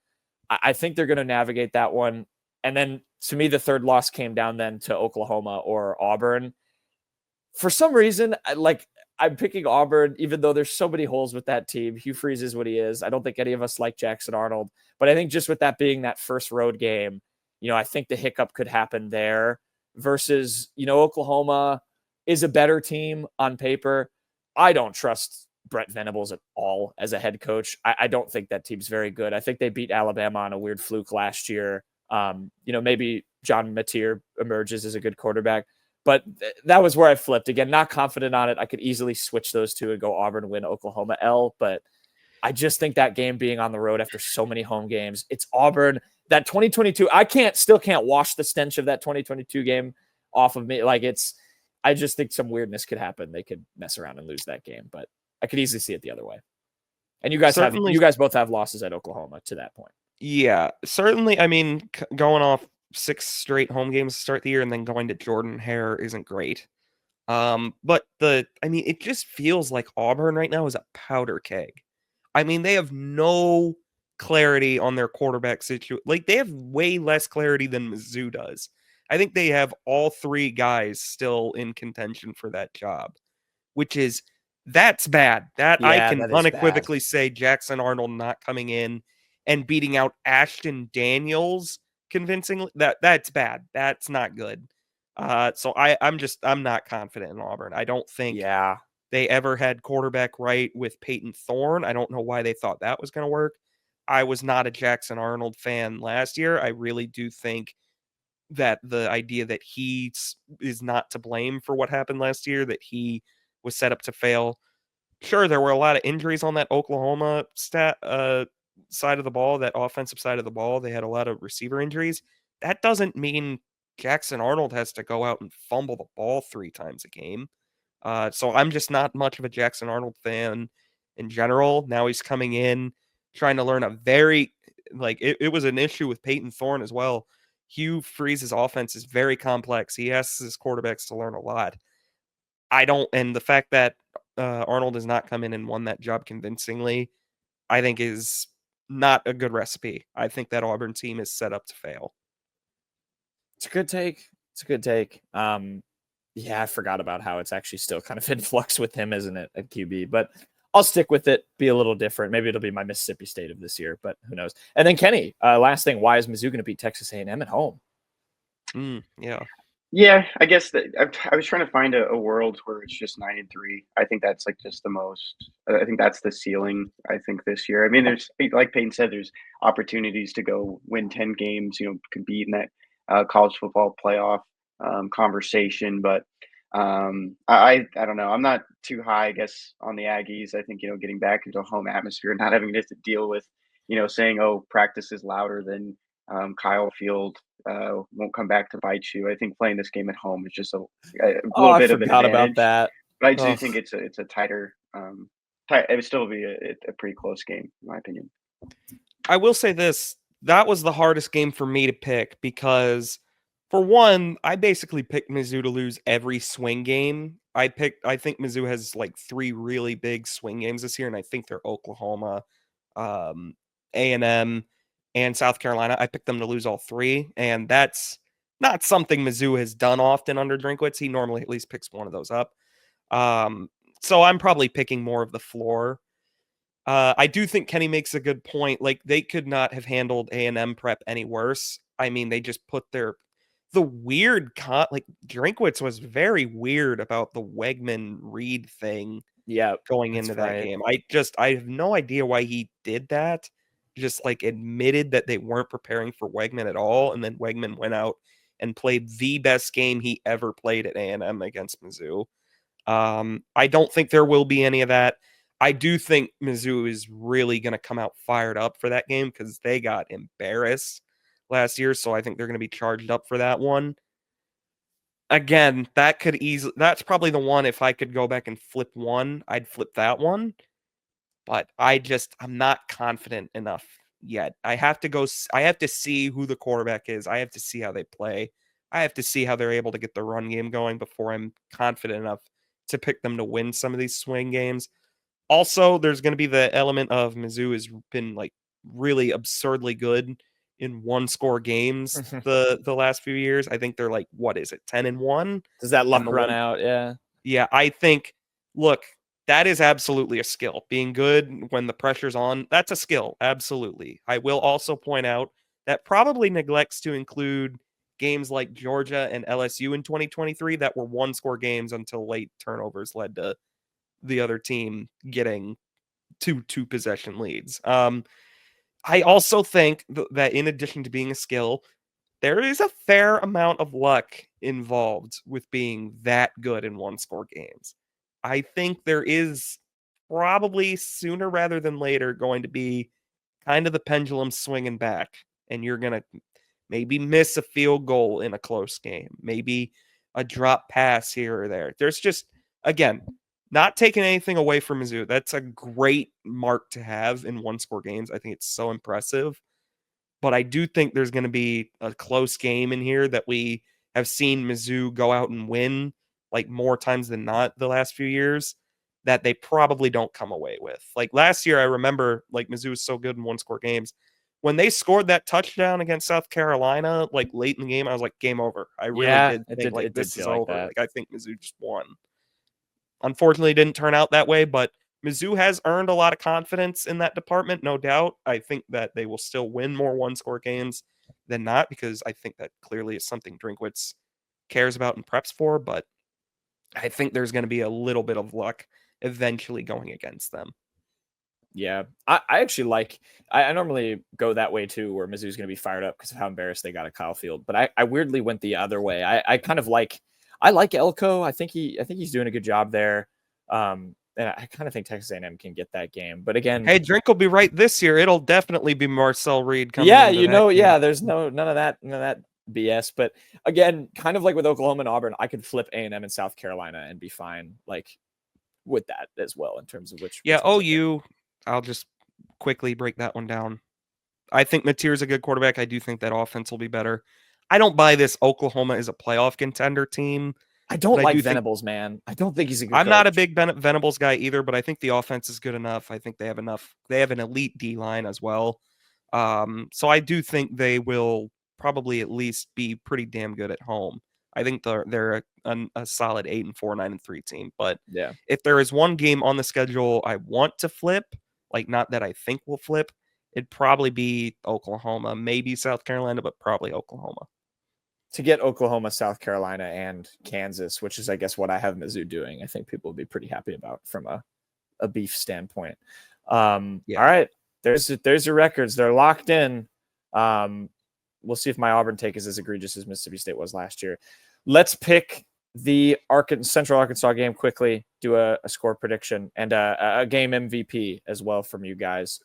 I think they're going to navigate that one. And then to me, the third loss came down then to Oklahoma or Auburn. For some reason, I'm picking Auburn, even though there's so many holes with that team. Hugh Freeze is what he is. I don't think any of us like Jackson Arnold, but I think just with that being that first road game, I think the hiccup could happen there versus, Oklahoma is a better team on paper. I don't trust Brett Venables at all as a head coach. I don't think that team's very good. I think they beat Alabama on a weird fluke last year. Maybe John Mateer emerges as a good quarterback. But that was where I flipped. Again, not confident on it. I could easily switch those two and go Auburn, win, Oklahoma, L. But I just think that game being on the road after so many home games, it's Auburn. That 2022, I still can't wash the stench of that 2022 game off of me. I just think some weirdness could happen. They could mess around and lose that game. But I could easily see it the other way. And you guys both have losses at Oklahoma to that point. Yeah, certainly. I mean, going off 6 straight home games to start the year and then going to Jordan-Hare isn't great. But it just feels like Auburn right now is a powder keg. I mean, they have no clarity on their quarterback situation. They have way less clarity than Mizzou does. I think they have all 3 guys still in contention for that job, that's bad. I can unequivocally say Jackson Arnold not coming in and beating out Ashton Daniels convincingly, that's bad. That's not good. So I'm not confident in Auburn. I don't think they ever had quarterback right with Payton Thorne. I don't know why they thought that was going to work. I was not a Jackson Arnold fan last year. I really do think that the idea that he is not to blame for what happened last year, that he was set up to fail. Sure, there were a lot of injuries on that Oklahoma side of the ball, that offensive side of the ball. They had a lot of receiver injuries. That doesn't mean Jackson Arnold has to go out and fumble the ball 3 times a game. So I'm just not much of a Jackson Arnold fan in general. Now he's coming in trying to learn it was an issue with Payton Thorne as well. Hugh Freeze's offense is very complex. He asks his quarterbacks to learn a lot. And the fact that Arnold has not come in and won that job convincingly, I think is not a good recipe. I think that Auburn team is set up to fail. It's a good take. I forgot about how it's actually still kind of in flux with him, isn't it, at QB? But I'll stick with it, be a little different. Maybe it'll be my Mississippi State of this year, but who knows? And then Kenny, last thing, why is Mizzou going to beat Texas A&M at home? Yeah, I guess that I was trying to find a world where it's just 9-3. I think that's just the most. I think that's the ceiling. I think this year. I mean, there's, like Payton said, there's opportunities to go win 10 games. Compete in that college football playoff conversation. But I don't know. I'm not too high, I guess, on the Aggies. I think getting back into a home atmosphere, not having to deal with saying, oh, practice is louder than Kyle Field. Won't come back to bite you. I think playing this game at home is just a little bit of an advantage. About that. But I do think it's a tighter. It would still be a pretty close game, in my opinion. I will say this: that was the hardest game for me to pick because, for one, I basically picked Mizzou to lose every swing game. I think Mizzou has 3 really big swing games this year, and I think they're Oklahoma, A&M. And South Carolina. I picked them to lose all 3, and that's not something Mizzou has done often under Drinkwitz. He normally at least picks one of those up. So I'm probably picking more of the floor. I do think Kenny makes a good point. They could not have handled A&M prep any worse. I mean, they just put the weird Drinkwitz was very weird about the Wegman Reed thing. Yeah, going into that game. I have no idea why he did that. Just admitted that they weren't preparing for Wegman at all, and then Wegman went out and played the best game he ever played at A&M against Mizzou. I don't think there will be any of that. I do think Mizzou is really going to come out fired up for that game because they got embarrassed last year. So I think they're going to be charged up for that one. Again, that's probably the one. If I could go back and flip one, I'd flip that one. But I'm not confident enough yet. I have to see who the quarterback is. I have to see how they play. I have to see how they're able to get the run game going before I'm confident enough to pick them to win some of these swing games. Also, there's going to be the element of Mizzou has been like really absurdly good in one-score games the last few years. I think they're like, what is it, 10-1? Does that luck run out? Yeah. Yeah, I think, look, that is absolutely a skill. Being good when the pressure's on, that's a skill, absolutely. I will also point out that probably neglects to include games like Georgia and LSU in 2023 that were one-score games until late turnovers led to the other team getting two possession leads. I also think that in addition to being a skill, there is a fair amount of luck involved with being that good in one-score games. I think there is probably sooner rather than later going to be kind of the pendulum swinging back, and you're going to maybe miss a field goal in a close game, maybe a drop pass here or there. There's just, again, not taking anything away from Mizzou. That's a great mark to have in one-score games. I think it's so impressive. But I do think there's going to be a close game in here that we have seen Mizzou go out and win like more times than not the last few years that they probably don't come away with. Like last year, I remember like Mizzou was so good in one-score games. When they scored that touchdown against South Carolina, like late in the game, I was like, game over. I really did think like this is over. Like I think Mizzou just won. Unfortunately, it didn't turn out that way, but Mizzou has earned a lot of confidence in that department, no doubt. I think that they will still win more one-score games than not because I think that clearly is something Drinkwitz cares about and preps for, but I think there's going to be a little bit of luck eventually going against them. Yeah, I actually like, I normally go that way too, where Mizzou's going to be fired up because of how embarrassed they got at Kyle Field. But I weirdly went the other way. I kind of like, I like Elko. I think he's doing a good job there. And I kind of think Texas A&M can get that game. But again, hey, Drink will be right this year. It'll definitely be Marcel Reed coming. Yeah, there's none of that BS. But again, kind of like with Oklahoma and Auburn, I could flip A&M and South Carolina and be fine like with that as well in terms of which. Yeah, OU. I'll just quickly break that one down. I think Mateer's a good quarterback. I do think that offense will be better. I don't buy this Oklahoma is a playoff contender team. I don't like Venables, man. I don't think he's a good I'm coach. not a big Venables guy either, but I think the offense is good enough. I think they have enough. They have an elite D-line as well. So I do think they will probably at least be pretty damn good at home. I think they're a solid 8-4, 9-3 team. But yeah, if there is one game on the schedule I want to flip, like not that I think will flip, it'd probably be Oklahoma, maybe South Carolina, but probably Oklahoma. To get Oklahoma, South Carolina, and Kansas, which is, I guess, what I have Mizzou doing, I think people would be pretty happy about from a beef standpoint. All right, there's your records. They're locked in. We'll see if my Auburn take is as egregious as Mississippi State was last year. Let's pick the Central Arkansas game quickly, do a score prediction, and a game MVP as well from you guys.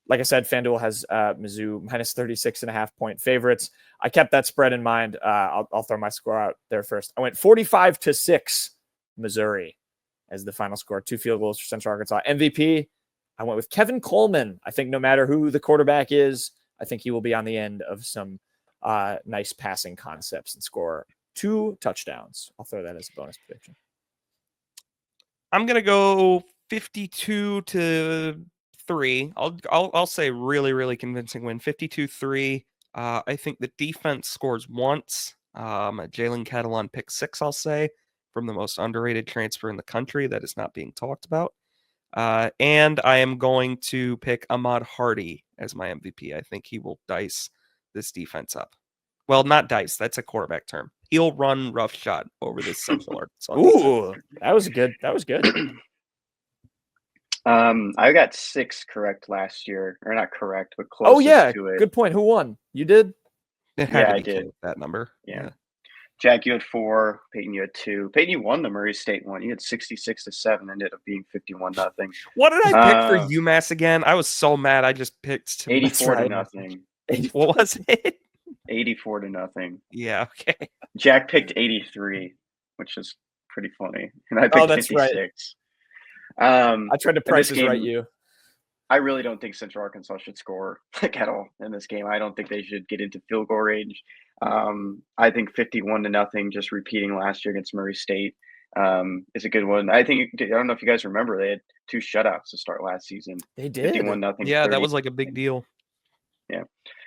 Like I said, FanDuel has Mizzou minus 36.5 point favorites. I kept that spread in mind. I'll throw my score out there first. I went 45-6 Missouri as the final score. 2 field goals for Central Arkansas. MVP, I went with Kevin Coleman. I think no matter who the quarterback is, I think he will be on the end of some nice passing concepts and score 2 touchdowns. I'll throw that as a bonus prediction. I'm gonna go 52-3. I'll say really, really convincing win. 52-3. I think the defense scores once. Jalen Catalon pick 6, I'll say, from the most underrated transfer in the country that is not being talked about. And I am going to pick Ahmad Hardy as my MVP. I think he will dice this defense up. Well, not dice. That's a quarterback term. He'll run roughshod over this Central Arkansas. Ooh, that was good. I got 6 correct last year, or not correct, but close. Oh yeah, to it. Good point. Who won? You did? It had to I be did that number. Yeah. Jack, you had 4. Peyton, you had 2. Peyton, you won the Murray State one. You had 66-7. Ended up being 51-0. What did I pick for UMass again? I was so mad. I just picked 84-0. What was it? 84-0. Yeah. Okay. Jack picked 83, which is pretty funny, and I picked 56. Right. I tried to price right you. I really don't think Central Arkansas should score at all in this game. I don't think they should get into field goal range. I think 51-0, just repeating last year against Murray State, is a good one. I don't know if you guys remember, they had 2 shutouts to start last season. They did. 51-0. Yeah, that was like a big deal. Yeah.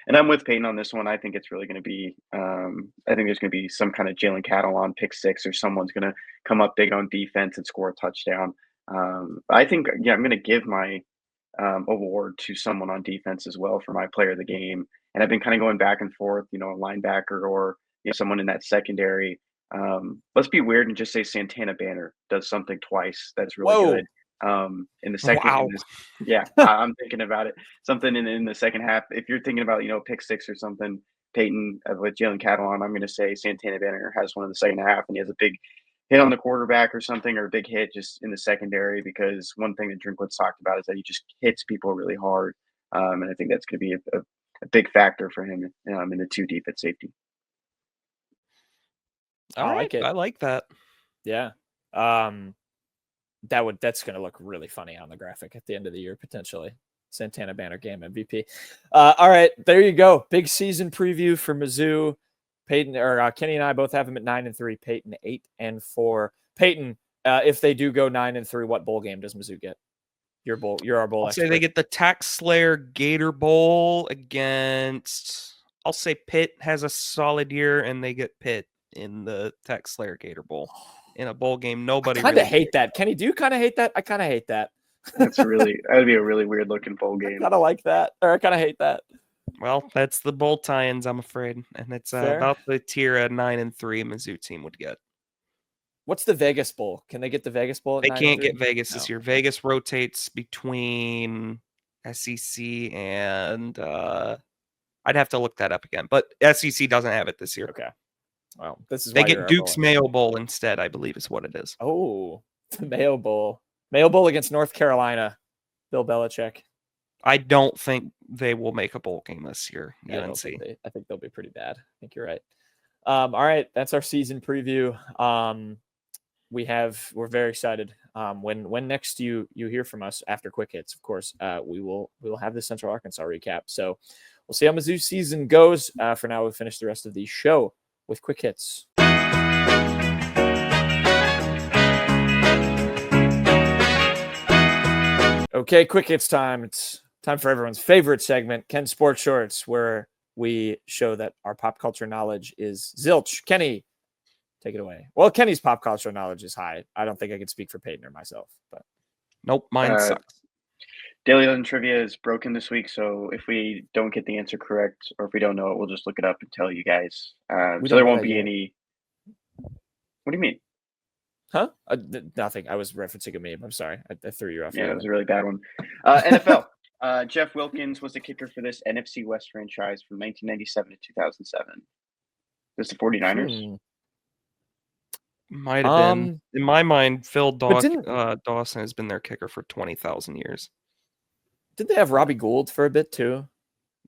And I'm with Peyton on this one. I think it's really going to be, I think there's going to be some kind of Jalen Catalon pick 6, or someone's going to come up big on defense and score a touchdown. I think, I'm going to give my award to someone on defense as well for my player of the game. And I've been kind of going back and forth, a linebacker or someone in that secondary. Let's be weird and just say Santana Banner does something twice that's really good. In the second, I'm thinking about it. Something in the second half. If you're thinking about pick 6 or something, Peyton with Jalen Catalon, I'm going to say Santana Banner has one in the second half, and he has a big hit on the quarterback or something, or a big hit just in the secondary, because one thing that Drinkwood's talked about is that he just hits people really hard. And I think that's going to be a big factor for him in the 2 deep at safety. I like it. I like that. Yeah. That's going to look really funny on the graphic at the end of the year, potentially. Santana Banner game MVP. All right, there you go. Big season preview for Mizzou. Peyton Kenny and I both have them at 9-3. Peyton 8-4. Peyton, if they do go 9-3, what bowl game does Mizzou get? You're our bowl expert. Say they get the Tax Slayer Gator Bowl against. I'll say Pitt has a solid year, and they get Pitt in the Tax Slayer Gator Bowl in a bowl game. Nobody I kind of hate that. Kenny, do you kind of hate that? I kind of hate that. That would be a really weird looking bowl game. I kind of like that, or I kind of hate that. Well, that's the bowl tie-ins, I'm afraid, and it's about the tier a 9-3 Mizzou team would get. What's the Vegas Bowl? Can they get the Vegas Bowl? They can't get Vegas this year. Vegas rotates between SEC and I'd have to look that up again, but SEC doesn't have it this year. Okay. Well, this is they get Duke's Mayo Bowl instead, I believe is what it is. Oh, the Mayo Bowl. Mayo Bowl against North Carolina. Bill Belichick. I don't think they will make a bowl game this year. UNC. I think they'll be pretty bad. I think you're right. All right, that's our season preview. We're very excited. When next you hear from us after Quick Hits, of course, we will have the Central Arkansas recap. So we'll see how Mizzou season goes. For now, we'll finish the rest of the show with Quick Hits. Okay, Quick Hits time. It's time for everyone's favorite segment, Ken's Sports Shorts, where we show that our pop culture knowledge is zilch. Kenny, take it away. Well, Kenny's pop culture knowledge is high. I don't think I could speak for Peyton or myself, but nope, mine sucks. Daily Legend Trivia is broken this week, so if we don't get the answer correct, or if we don't know it, we'll just look it up and tell you guys. So there won't be any. What do you mean? Huh? Nothing. I was referencing a meme. I'm sorry. I threw you off. Yeah, that was a really bad one. NFL. Jeff Wilkins was the kicker for this NFC West franchise from 1997 to 2007. This the 49ers? Might have been. In my mind, Phil Dawson has been their kicker for 20,000 years. Did they have Robbie Gould for a bit too?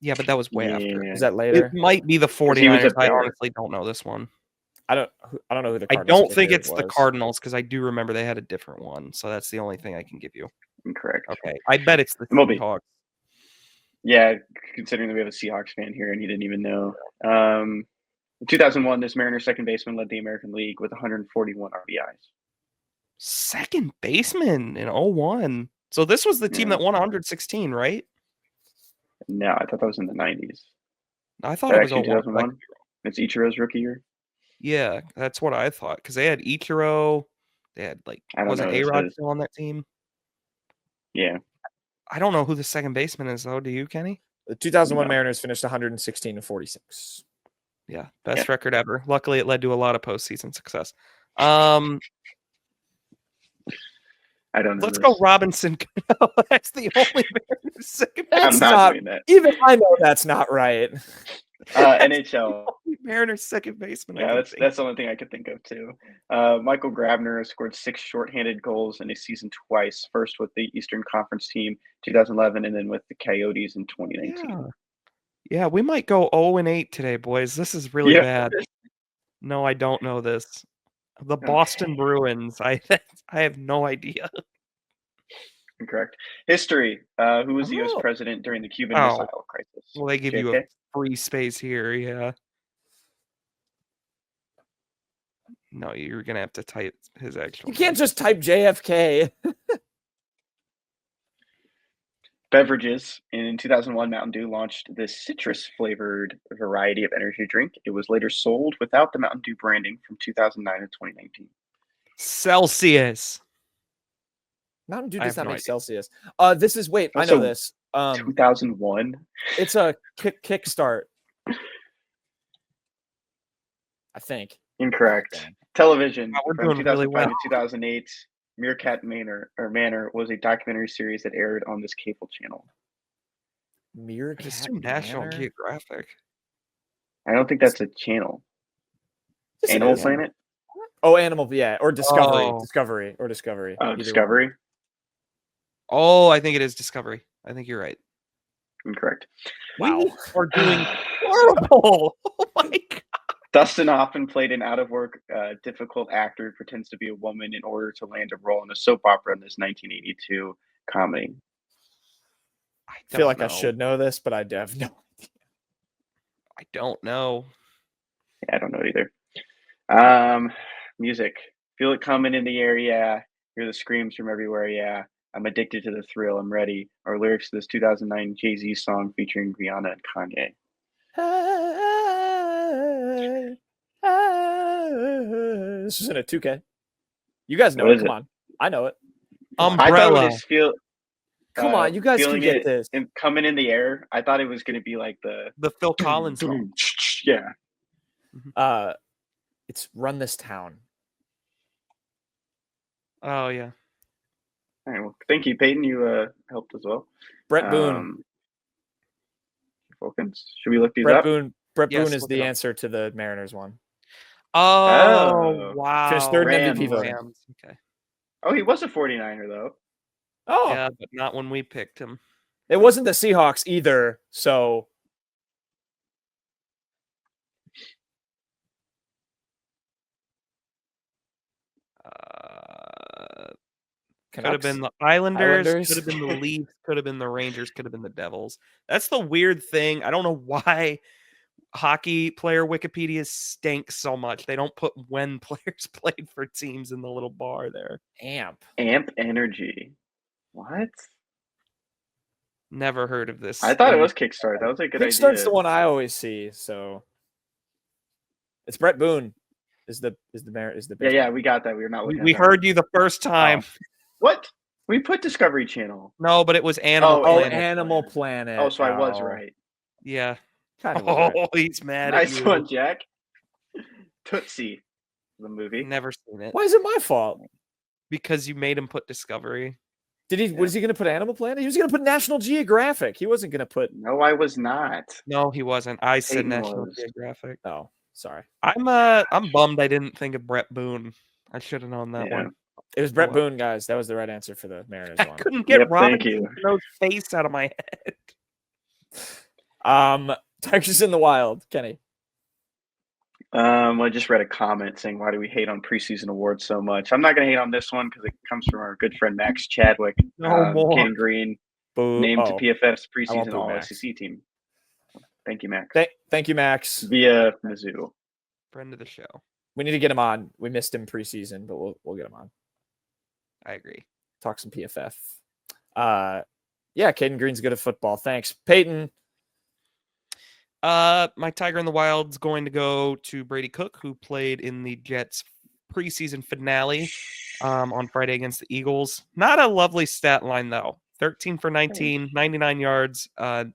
Yeah, but that was way after. Was that later? It might be the 49ers. I honestly don't know this one. I don't know who the Cardinals I don't think it's the Cardinals, because I do remember they had a different one. So that's the only thing I can give you. Incorrect. Okay. I bet it's the Seahawks. Yeah, considering that we have a Seahawks fan here and he didn't even know. In 2001, this Mariners second baseman led the American League with 141 RBIs. Second baseman in 01. So this was the team that won 116, right? No, I thought that was in the 90s. I thought it was 2001. It's Ichiro's rookie year. Yeah, that's what I thought, because they had Ichiro. They had wasn't A-Rod still on that team? Yeah. I don't know who the second baseman is, though. Do you, Kenny? The 2001 Mariners finished 116-46. Yeah, best record ever. Luckily, it led to a lot of postseason success. I don't know. Let's go Robinson. That's the only Mariners second baseman. That's not. Even I know that's not right. NHL. Mariners second baseman. Yeah, that's the only thing I could think of too. Michael Grabner scored 6 shorthanded goals in a season twice. First with the Eastern Conference team, 2011, and then with the Coyotes in 2019. Yeah, we might go 0-8 today, boys. This is really bad. No, I don't know this. The Boston Bruins. I have no idea. Incorrect. History. Who was the U.S. president during the Cuban Missile Crisis? Well, they give you a free space here, yeah. No, you're going to have to type his actual You can't just type JFK. Beverages. In 2001, Mountain Dew launched this citrus-flavored variety of energy drink. It was later sold without the Mountain Dew branding from 2009 to 2019. Celsius. Mountain Dew does not make Celsius. This is Also, I know this. 2001. It's a kickstart. I think. Incorrect. Television. We're From doing 2005 really well. to 2008, Meerkat Manor was a documentary series that aired on this cable channel. Meerkat It's National Geographic. I don't think that's a channel. Yes, Animal Planet? Oh, Animal, yeah, or Discovery. Oh. Discovery. Oh, Discovery? Oh, I think it is Discovery. I think you're right. Incorrect. Wow. We are doing horrible. Oh my God. Dustin Hoffman played an out-of-work, difficult actor who pretends to be a woman in order to land a role in a soap opera in this 1982 comedy. I feel like I should know this, but I have no idea. I don't know. Yeah, I don't know either. Music. Feel it coming in the air, yeah. Hear the screams from everywhere, yeah. I'm addicted to the thrill, I'm ready. Our lyrics to this 2009 Jay-Z song featuring Rihanna and Kanye. This is in a 2K. You guys know it. Come on. I know it. Umbrella. I thought it was Come on, you guys can get this. And coming in the air. I thought it was going to be like the Phil Collins song. Yeah. It's Run This Town. Oh yeah. All right. Well, thank you, Payton. You helped as well. Brett Boone. Wilkins. Should we look these Brett up? Boone. Brett Boone is the answer to the Mariners one. Oh wow. Finished third in Rams. MVP voting. Okay. Oh, he was a 49er though. Oh, yeah, but not when we picked him. It wasn't the Seahawks either, so. Could have been the Islanders, could have been the Leafs, could have been the Rangers, could have been the Devils. That's the weird thing. I don't know why hockey player Wikipedia stinks so much. They don't put when players played for teams in the little bar there. Amp Energy. What? Never heard of this. I thought it was Kickstart. That was a good idea. Kickstart's the one I always see. So it's Brett Boone. Is the Yeah, we got that. We were not. We heard you the first time. Oh. What? We put Discovery Channel. No, but it was Animal Planet. Animal Planet. Oh, so I was right. Yeah. Kind of right. He's mad at you. Nice one, Jack. Tootsie, the movie. Never seen it. Why is it my fault? Because you made him put Discovery. Did he? Yeah. Was he going to put Animal Planet? He was going to put National Geographic. He wasn't going to put. No, I was not. No, he wasn't. I said National Geographic. Oh, sorry. I'm bummed I didn't think of Brett Boone. I should have known that one. It was Brett Boone, guys. That was the right answer for the Mariners one. I couldn't get Robinson Cano's face out of my head. Tigers in the Wild, Kenny. I just read a comment saying, "Why do we hate on preseason awards so much?" I'm not going to hate on this one because it comes from our good friend Max Chadwick. Ken Green named to PFF's preseason All-SEC team. Thank you, Max. Thank you, Max. Via Mizzou. Friend of the show. We need to get him on. We missed him preseason, but we'll get him on. I agree. Talk some PFF. Yeah, Caden Green's good at football. Thanks. Payton. My Tiger in the Wild's going to go to Brady Cook, who played in the Jets preseason finale on Friday against the Eagles. Not a lovely stat line, though. 13 for 19, 99 yards,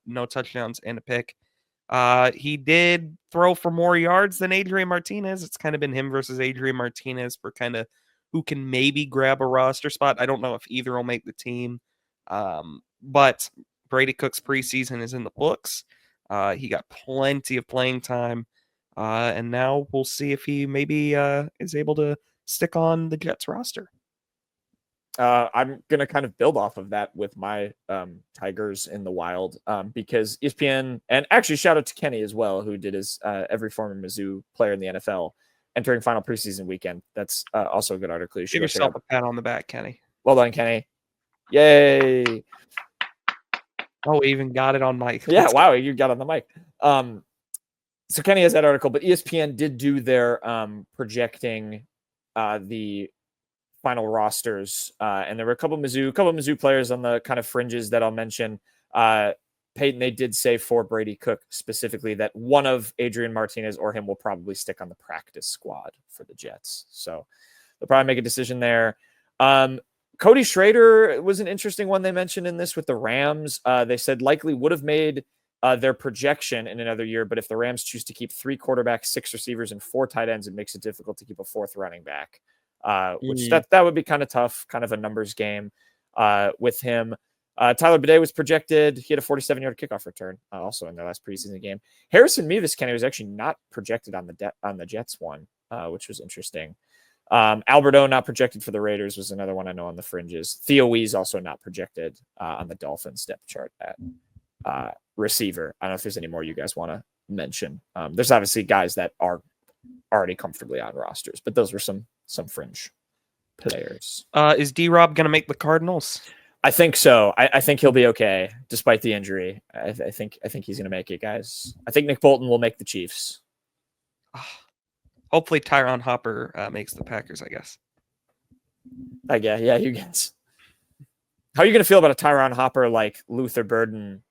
no touchdowns, and a pick. He did throw for more yards than Adrian Martinez. It's kind of been him versus Adrian Martinez for kind of who can maybe grab a roster spot. I don't know if either will make the team. But Brady Cook's preseason is in the books. He got plenty of playing time, and now we'll see if he maybe is able to stick on the Jets roster. I'm going to kind of build off of that with my Tigers in the Wild because ESPN, and actually shout out to Kenny as well, who did his every former Mizzou player in the NFL entering final preseason weekend. That's also a good article. You should Give yourself a pat on the back, Kenny. Well done, Kenny. Yay. Oh, we even got it on mic. Yeah, wow, you got on the mic. So Kenny has that article, but ESPN did do their projecting the final rosters, and there were a couple of Mizzou players on the kind of fringes that I'll mention. Payton, they did say for Brady Cook specifically that one of Adrian Martinez or him will probably stick on the practice squad for the Jets. So they'll probably make a decision there. Cody Schrader was an interesting one they mentioned in this with the Rams. They said likely would have made their projection in another year, but if the Rams choose to keep 3 quarterbacks, 6 receivers, and 4 tight ends, it makes it difficult to keep a 4th running back. Which that would be kind of tough, kind of a numbers game with him. Tyler Bidet was projected. He had a 47-yard kickoff return also in their last preseason game. Harrison Mevis, Kenny, was actually not projected on the Jets one, which was interesting. Alberto not projected for the Raiders was another one I know on the fringes. Theo Wees also not projected on the Dolphins depth chart at receiver. I don't know if there's any more you guys want to mention. There's obviously guys that are already comfortably on rosters, but those were some fringe players. Is D-Rob going to make the Cardinals? I think so. I think he'll be okay despite the injury. I think he's going to make it, guys. I think Nick Bolton will make the Chiefs. Hopefully Tyron Hopper makes the Packers, I guess. Yeah, you guys. How are you going to feel about a Tyron Hopper like Luther Burden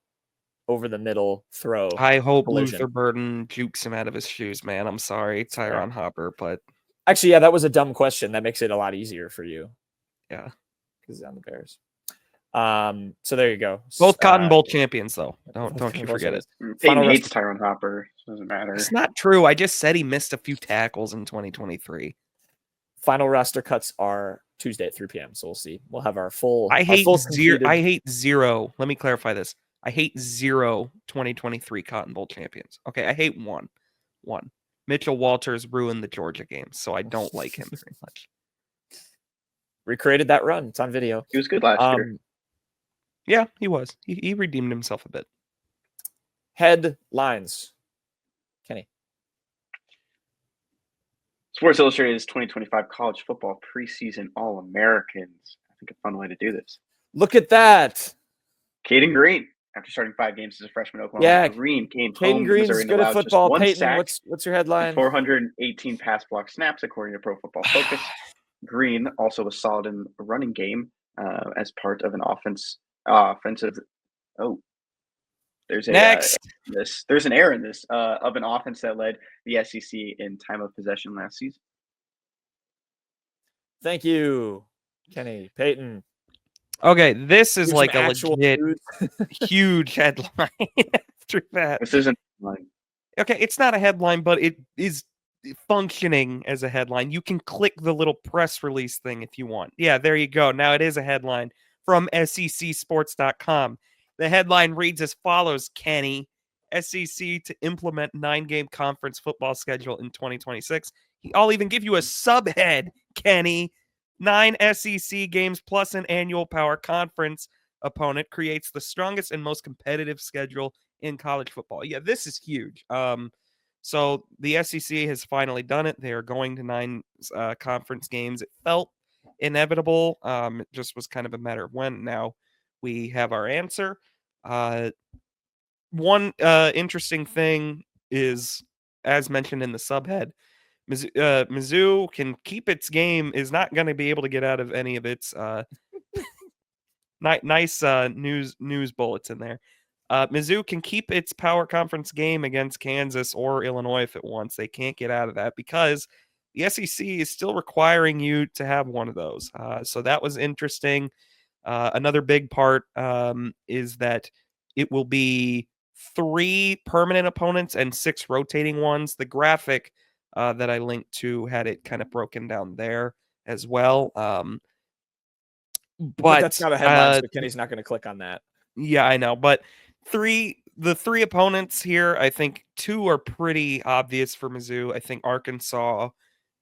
over the middle throw? I hope collision. Luther Burden jukes him out of his shoes, man. I'm sorry, Tyron Hopper, but actually, yeah, that was a dumb question. That makes it a lot easier for you. Yeah, because it's on the Bears. So there you go. Both Cotton Bowl champions, though. Don't you forget it. Payton hates Tyron Hopper. Doesn't matter. It's not true. I just said he missed a few tackles in 2023. Final roster cuts are Tuesday at 3 p.m. So we'll see. We'll have our full. I hate zero. Let me clarify this. I hate 0 2023 Cotton Bowl champions. Okay, I hate one. Mitchell Walters ruined the Georgia game, so I don't like him very much. Recreated that run. It's on video. He was good last year. Yeah, he was. He redeemed himself a bit. Headlines. Kenny. Sports Illustrated's 2025 college football preseason All-Americans. I think a fun way to do this. Look at that. Caden Green, after starting 5 games as a freshman at Oklahoma. Green came home. Caden Green's good at football. Payton, what's your headline? 418 pass block snaps, according to Pro Football Focus. Green also was solid in the running game as part of an offensive. Oh, there's an error in this of an offense that led the SEC in time of possession last season. Thank you, Kenny. Payton. Okay, this is like a legit huge headline after that. This isn't a headline. Okay, it's not a headline, but it is functioning as a headline. You can click the little press release thing if you want. Yeah, there you go. Now it is a headline from SECsports.com. The headline reads as follows, Kenny. SEC to implement 9-game conference football schedule in 2026. I'll even give you a subhead, Kenny. 9 SEC games plus an annual power conference opponent creates the strongest and most competitive schedule in college football. Yeah, this is huge. So the SEC has finally done it. They are going to 9 conference games. It felt inevitable. It just was kind of a matter of when. Now we have our answer. One interesting thing is, as mentioned in the subhead, Mizzou can keep its game, is not going to be able to get out of any of its nice news bullets in there. Mizzou can keep its power conference game against Kansas or Illinois if it wants. They can't get out of that because the SEC is still requiring you to have one of those. So that was interesting. Another big part is that it will be 3 permanent opponents and 6 rotating ones. The graphic that I linked to had it kind of broken down there as well. But that's not a headline, so Kenny's not going to click on that. Yeah, I know. But 3 the three opponents here, I think two are pretty obvious for Mizzou. I think Arkansas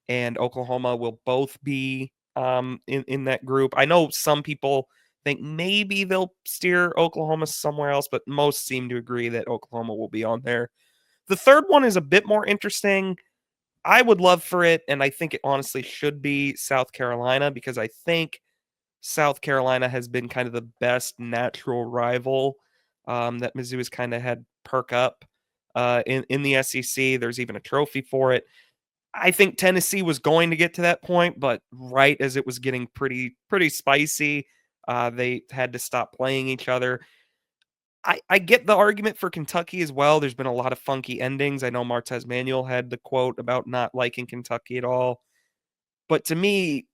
and Oklahoma will both be in that group. I know some people think maybe they'll steer Oklahoma somewhere else, but most seem to agree that Oklahoma will be on there. The third one is a bit more interesting. I would love for it, and I think it honestly should be South Carolina, because I think South Carolina has been kind of the best natural rival that Mizzou has kind of had perk up in the SEC. There's even a trophy for it. I think Tennessee was going to get to that point, but right as it was getting pretty spicy, they had to stop playing each other. I get the argument for Kentucky as well. There's been a lot of funky endings. I know Martez Manuel had the quote about not liking Kentucky at all. But to me,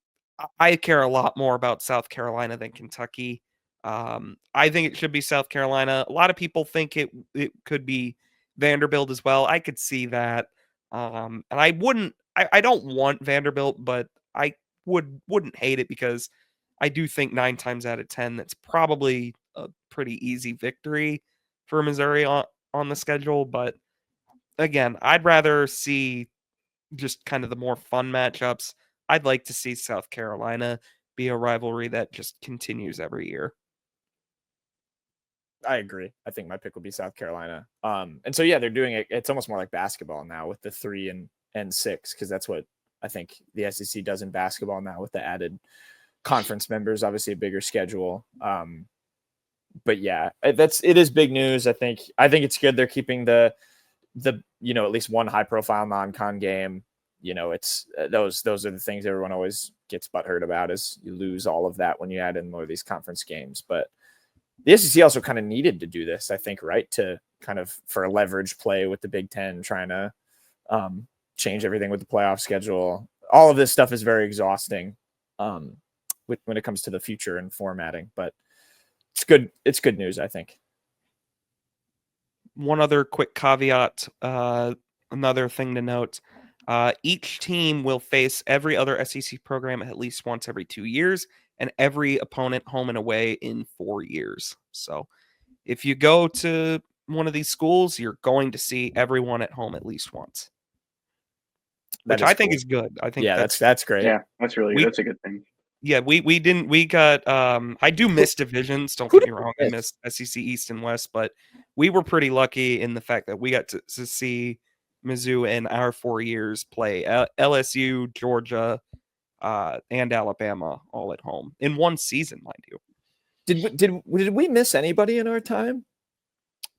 I care a lot more about South Carolina than Kentucky. I think it should be South Carolina. A lot of people think it could be Vanderbilt as well. I could see that. And I don't want Vanderbilt, but I wouldn't hate it, because I do think 9 times out of 10 that's probably a pretty easy victory for Missouri on the schedule. But again, I'd rather see just kind of the more fun matchups. I'd like to see South Carolina be a rivalry that just continues every year. I agree. I think my pick would be South Carolina. And so, yeah, they're doing it. It's almost more like basketball now with the 3 and 6, because that's what I think the SEC does in basketball now with the added conference members, obviously a bigger schedule. But yeah, it is big news. I think it's good. They're keeping the at least one high profile non-con game. It's those are the things everyone always gets butthurt about, is you lose all of that when you add in more of these conference games. But the SEC also kind of needed to do this, I think, right? To kind of for a leverage play with the Big Ten, trying to change everything with the playoff schedule. All of this stuff is very exhausting when it comes to the future and formatting, but it's good. It's good news, I think. One other quick caveat, another thing to note. Each team will face every other SEC program at least once every 2 years, and every opponent home and away in 4 years. So if you go to one of these schools, you're going to see everyone at home at least once, which I think is good. I think that's great. Yeah, that's really good. That's a good thing. Yeah, we got I do miss divisions, don't get me wrong. I miss SEC East and West, but we were pretty lucky in the fact that we got to see Mizzou in our 4 years play LSU, Georgia, and Alabama all at home in one season, mind you. Did we miss anybody in our time?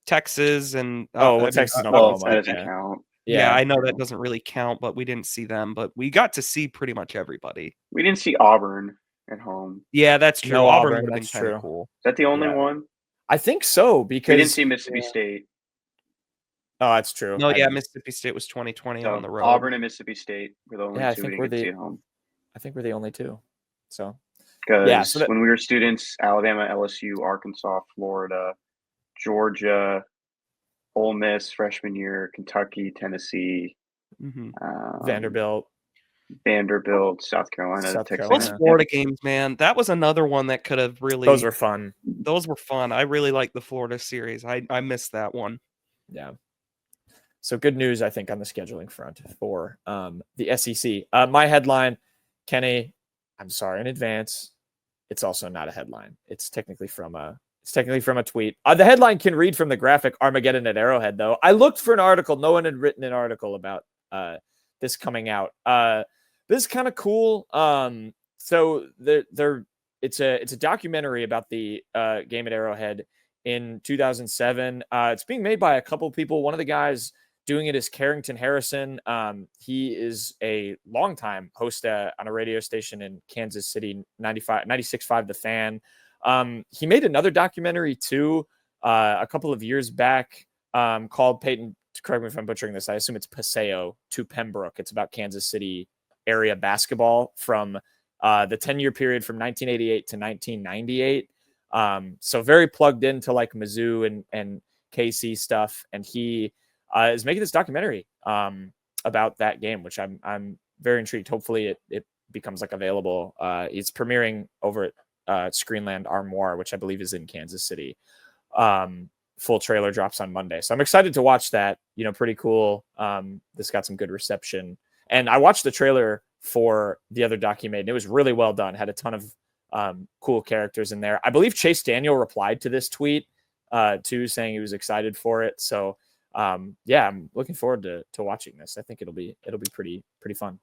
Texas and Texas and Oklahoma. That doesn't count. Yeah, I know that doesn't really count, but we didn't see them. But we got to see pretty much everybody. We didn't see Auburn at home. Yeah, that's true. No, Auburn would have been that's kind true. of cool. Is that the only one? I think so, because We didn't see Mississippi State. Oh, that's true. No, Mississippi State was 2020 on the road. Auburn and Mississippi State were the only two I think we didn't see at home. I think we're the only two. So because when we were students, Alabama, LSU, Arkansas, Florida, Georgia, Ole Miss freshman year, Kentucky, Tennessee, Vanderbilt, South Carolina, Texas. Those Florida games, man, that was another one that could have really. Those were fun. I really like the Florida series. I missed that one. Yeah. So good news, I think, on the scheduling front for the SEC. My headline, Kenny, I'm sorry in advance. It's also not a headline. It's technically from a tweet. The headline can read from the graphic Armageddon at Arrowhead, though. I looked for an article. No one had written an article about this coming out. This is kind of cool. So it's a documentary about the game at Arrowhead in 2007. It's being made by a couple of people. One of the guys doing it is Carrington Harrison. He is a longtime host on a radio station in Kansas City, 96.5 The Fan. He made another documentary too a couple of years back called Payton. Correct me if I'm butchering this. I assume it's Paseo to Pembroke. It's about Kansas City area basketball from the 10-year period from 1988 to 1998. So very plugged into like Mizzou and KC stuff. And he is making this documentary about that game, which I'm very intrigued. Hopefully it becomes like available. It's premiering over at Screenland Armoire, which I believe is in Kansas City, full trailer drops on Monday. So I'm excited to watch that. Pretty cool. This got some good reception. And I watched the trailer for the other doc he made, and it was really well done. Had a ton of cool characters in there. I believe Chase Daniel replied to this tweet too, saying he was excited for it. So I'm looking forward to watching this. I think it'll be pretty fun.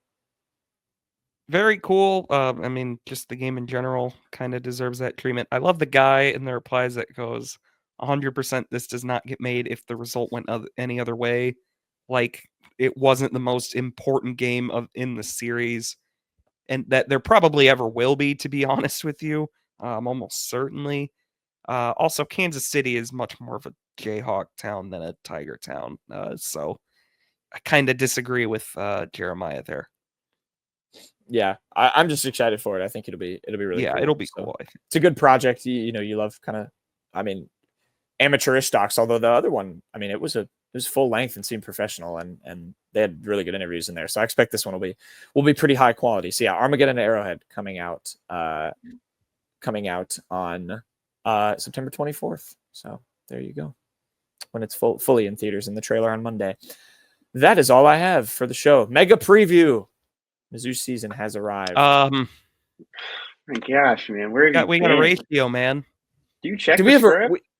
Very cool. I mean, just the game in general kind of deserves that treatment. I love the guy in the replies that goes, 100% this does not get made if the result went any other way. Like, it wasn't the most important game in the series, and that there probably ever will be, to be honest with you. Almost certainly. Also, Kansas City is much more of a Jayhawk town than a Tiger town. So I kind of disagree with Jeremiah there. Yeah, I'm just excited for it. I think it'll be really cool. It'll be cool. I think it's a good project. You love kind of, amateurish docs. Although the other one, it was full length and seemed professional, and they had really good interviews in there. So I expect this one will be pretty high quality. So yeah, Armageddon Arrowhead coming out on September 24th. So there you go. When it's fully in theaters, in the trailer on Monday. That is all I have for the show. Mega preview. Mizzou season has arrived. My gosh, man, where have we got a ratio, man. Do you check?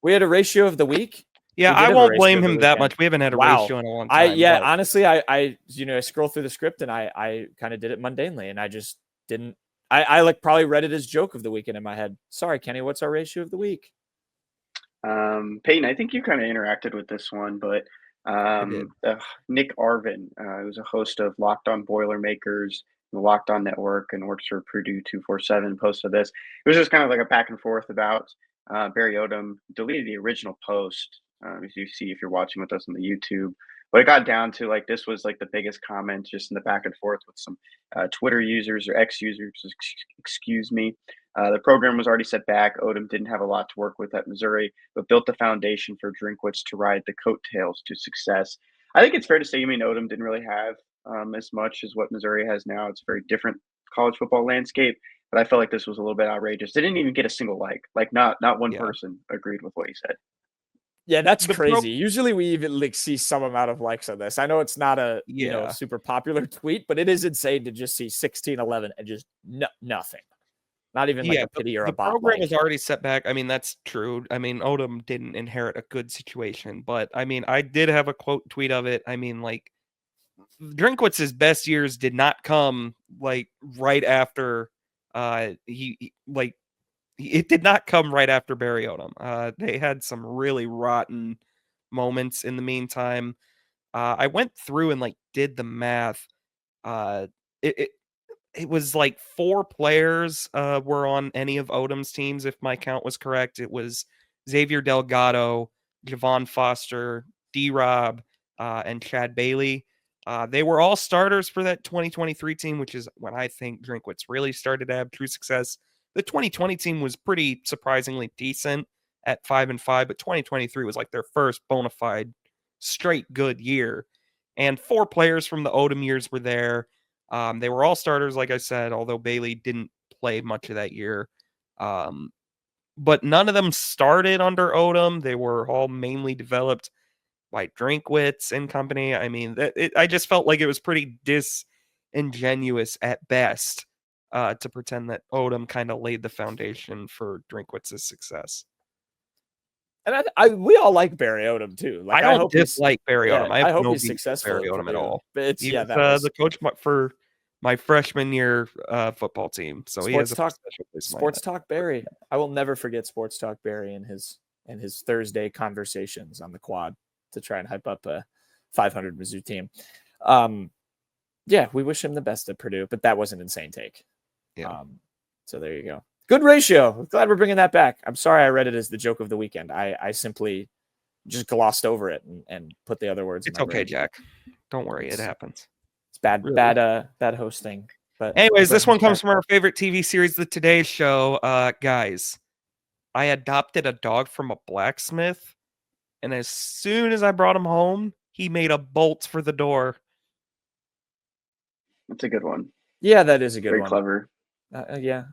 We had a ratio of the week. Yeah, I won't blame him that much. We haven't had a ratio in a long time. Honestly, I scrolled through the script and I kind of did it mundanely, and I just didn't. I probably read it as joke of the weekend in my head. Sorry, Kenny, what's our ratio of the week? Payton, I think you kind of interacted with this one, but Nick Arvin, who's a host of Locked On Boilermakers, the Locked On Network, and works for Purdue 247, posted this. It was just kind of like a back and forth about Barry Odom. Deleted the original post, as you see if you're watching with us on the YouTube. But it got down to this was the biggest comment just in the back and forth with some Twitter users or X users, excuse me. The program was already set back. Odom didn't have a lot to work with at Missouri, but built the foundation for Drinkwitz to ride the coattails to success. I think it's fair to say, Odom didn't really have as much as what Missouri has now. It's a very different college football landscape, but I felt like this was a little bit outrageous. They didn't even get a single like not one person agreed with what he said. Yeah, that's crazy. Usually we even see some amount of likes on this. I know it's not a super popular tweet, but it is insane to just see 1611 and just nothing. Not even a pity or a bot. The program is already set back. That's true. Odom didn't inherit a good situation, but I did have a quote tweet of it. Drinkwitz's best years did not come right after it did not come right after Barry Odom. They had some really rotten moments in the meantime. I went through and did the math. It was 4 players were on any of Odom's teams, if my count was correct. It was Xavier Delgado, Javon Foster, D-Rob, and Chad Bailey. They were all starters for that 2023 team, which is when I think Drinkwitz really started to have true success. The 2020 team was pretty surprisingly decent at 5-5, but 2023 was their first bona fide straight good year. And 4 players from the Odom years were there. They were all starters, like I said, although Bailey didn't play much of that year. But none of them started under Odom. They were all mainly developed by Drinkwitz and company. I just felt like it was pretty disingenuous at best to pretend that Odom kind of laid the foundation for Drinkwitz's success. And we all like Barry Odom too. I don't dislike Barry Odom. I hope he's successful. Barry Odom at all. But it's the coach for my freshman year football team. So he has a special place. Sports Talk Barry. I will never forget Sports Talk Barry and his Thursday conversations on the quad to try and hype up a 500 Mizzou team. We wish him the best at Purdue, but that was an insane take. Yeah. So there you go. Good ratio. Glad we're bringing that back. I'm sorry I read it as the joke of the weekend. I simply just glossed over it and put the other words. It's okay, brain. Jack. Don't worry, it happens. It's bad, really. bad hosting. But anyways, this one comes from our favorite TV series, The Today Show. Guys, I adopted a dog from a blacksmith, and as soon as I brought him home, he made a bolt for the door. That's a good one. Yeah, that is a good one. Very clever. Yeah.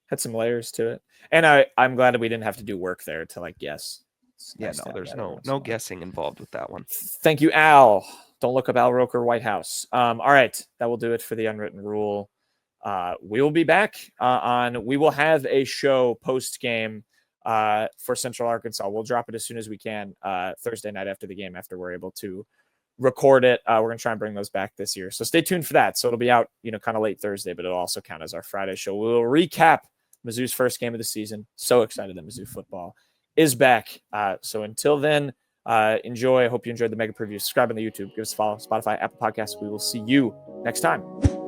Had some layers to it. And I'm glad that we didn't have to do work there to guess. Yeah, no, there's no guessing involved with that one. Thank you, Al. Don't look up Al Roker White House. All right, that will do it for the Unwritten Rule. We will be back we will have a show post game for Central Arkansas. We'll drop it as soon as we can Thursday night after the game, after we're able to record it. We're going to try and bring those back this year. So stay tuned for that. So it'll be out, kind of late Thursday, but it'll also count as our Friday show. We'll recap Mizzou's first game of the season. So excited that Mizzou football is back. So until then, enjoy. I hope you enjoyed the mega preview. Subscribe on the YouTube. Give us a follow. Spotify, Apple Podcasts. We will see you next time.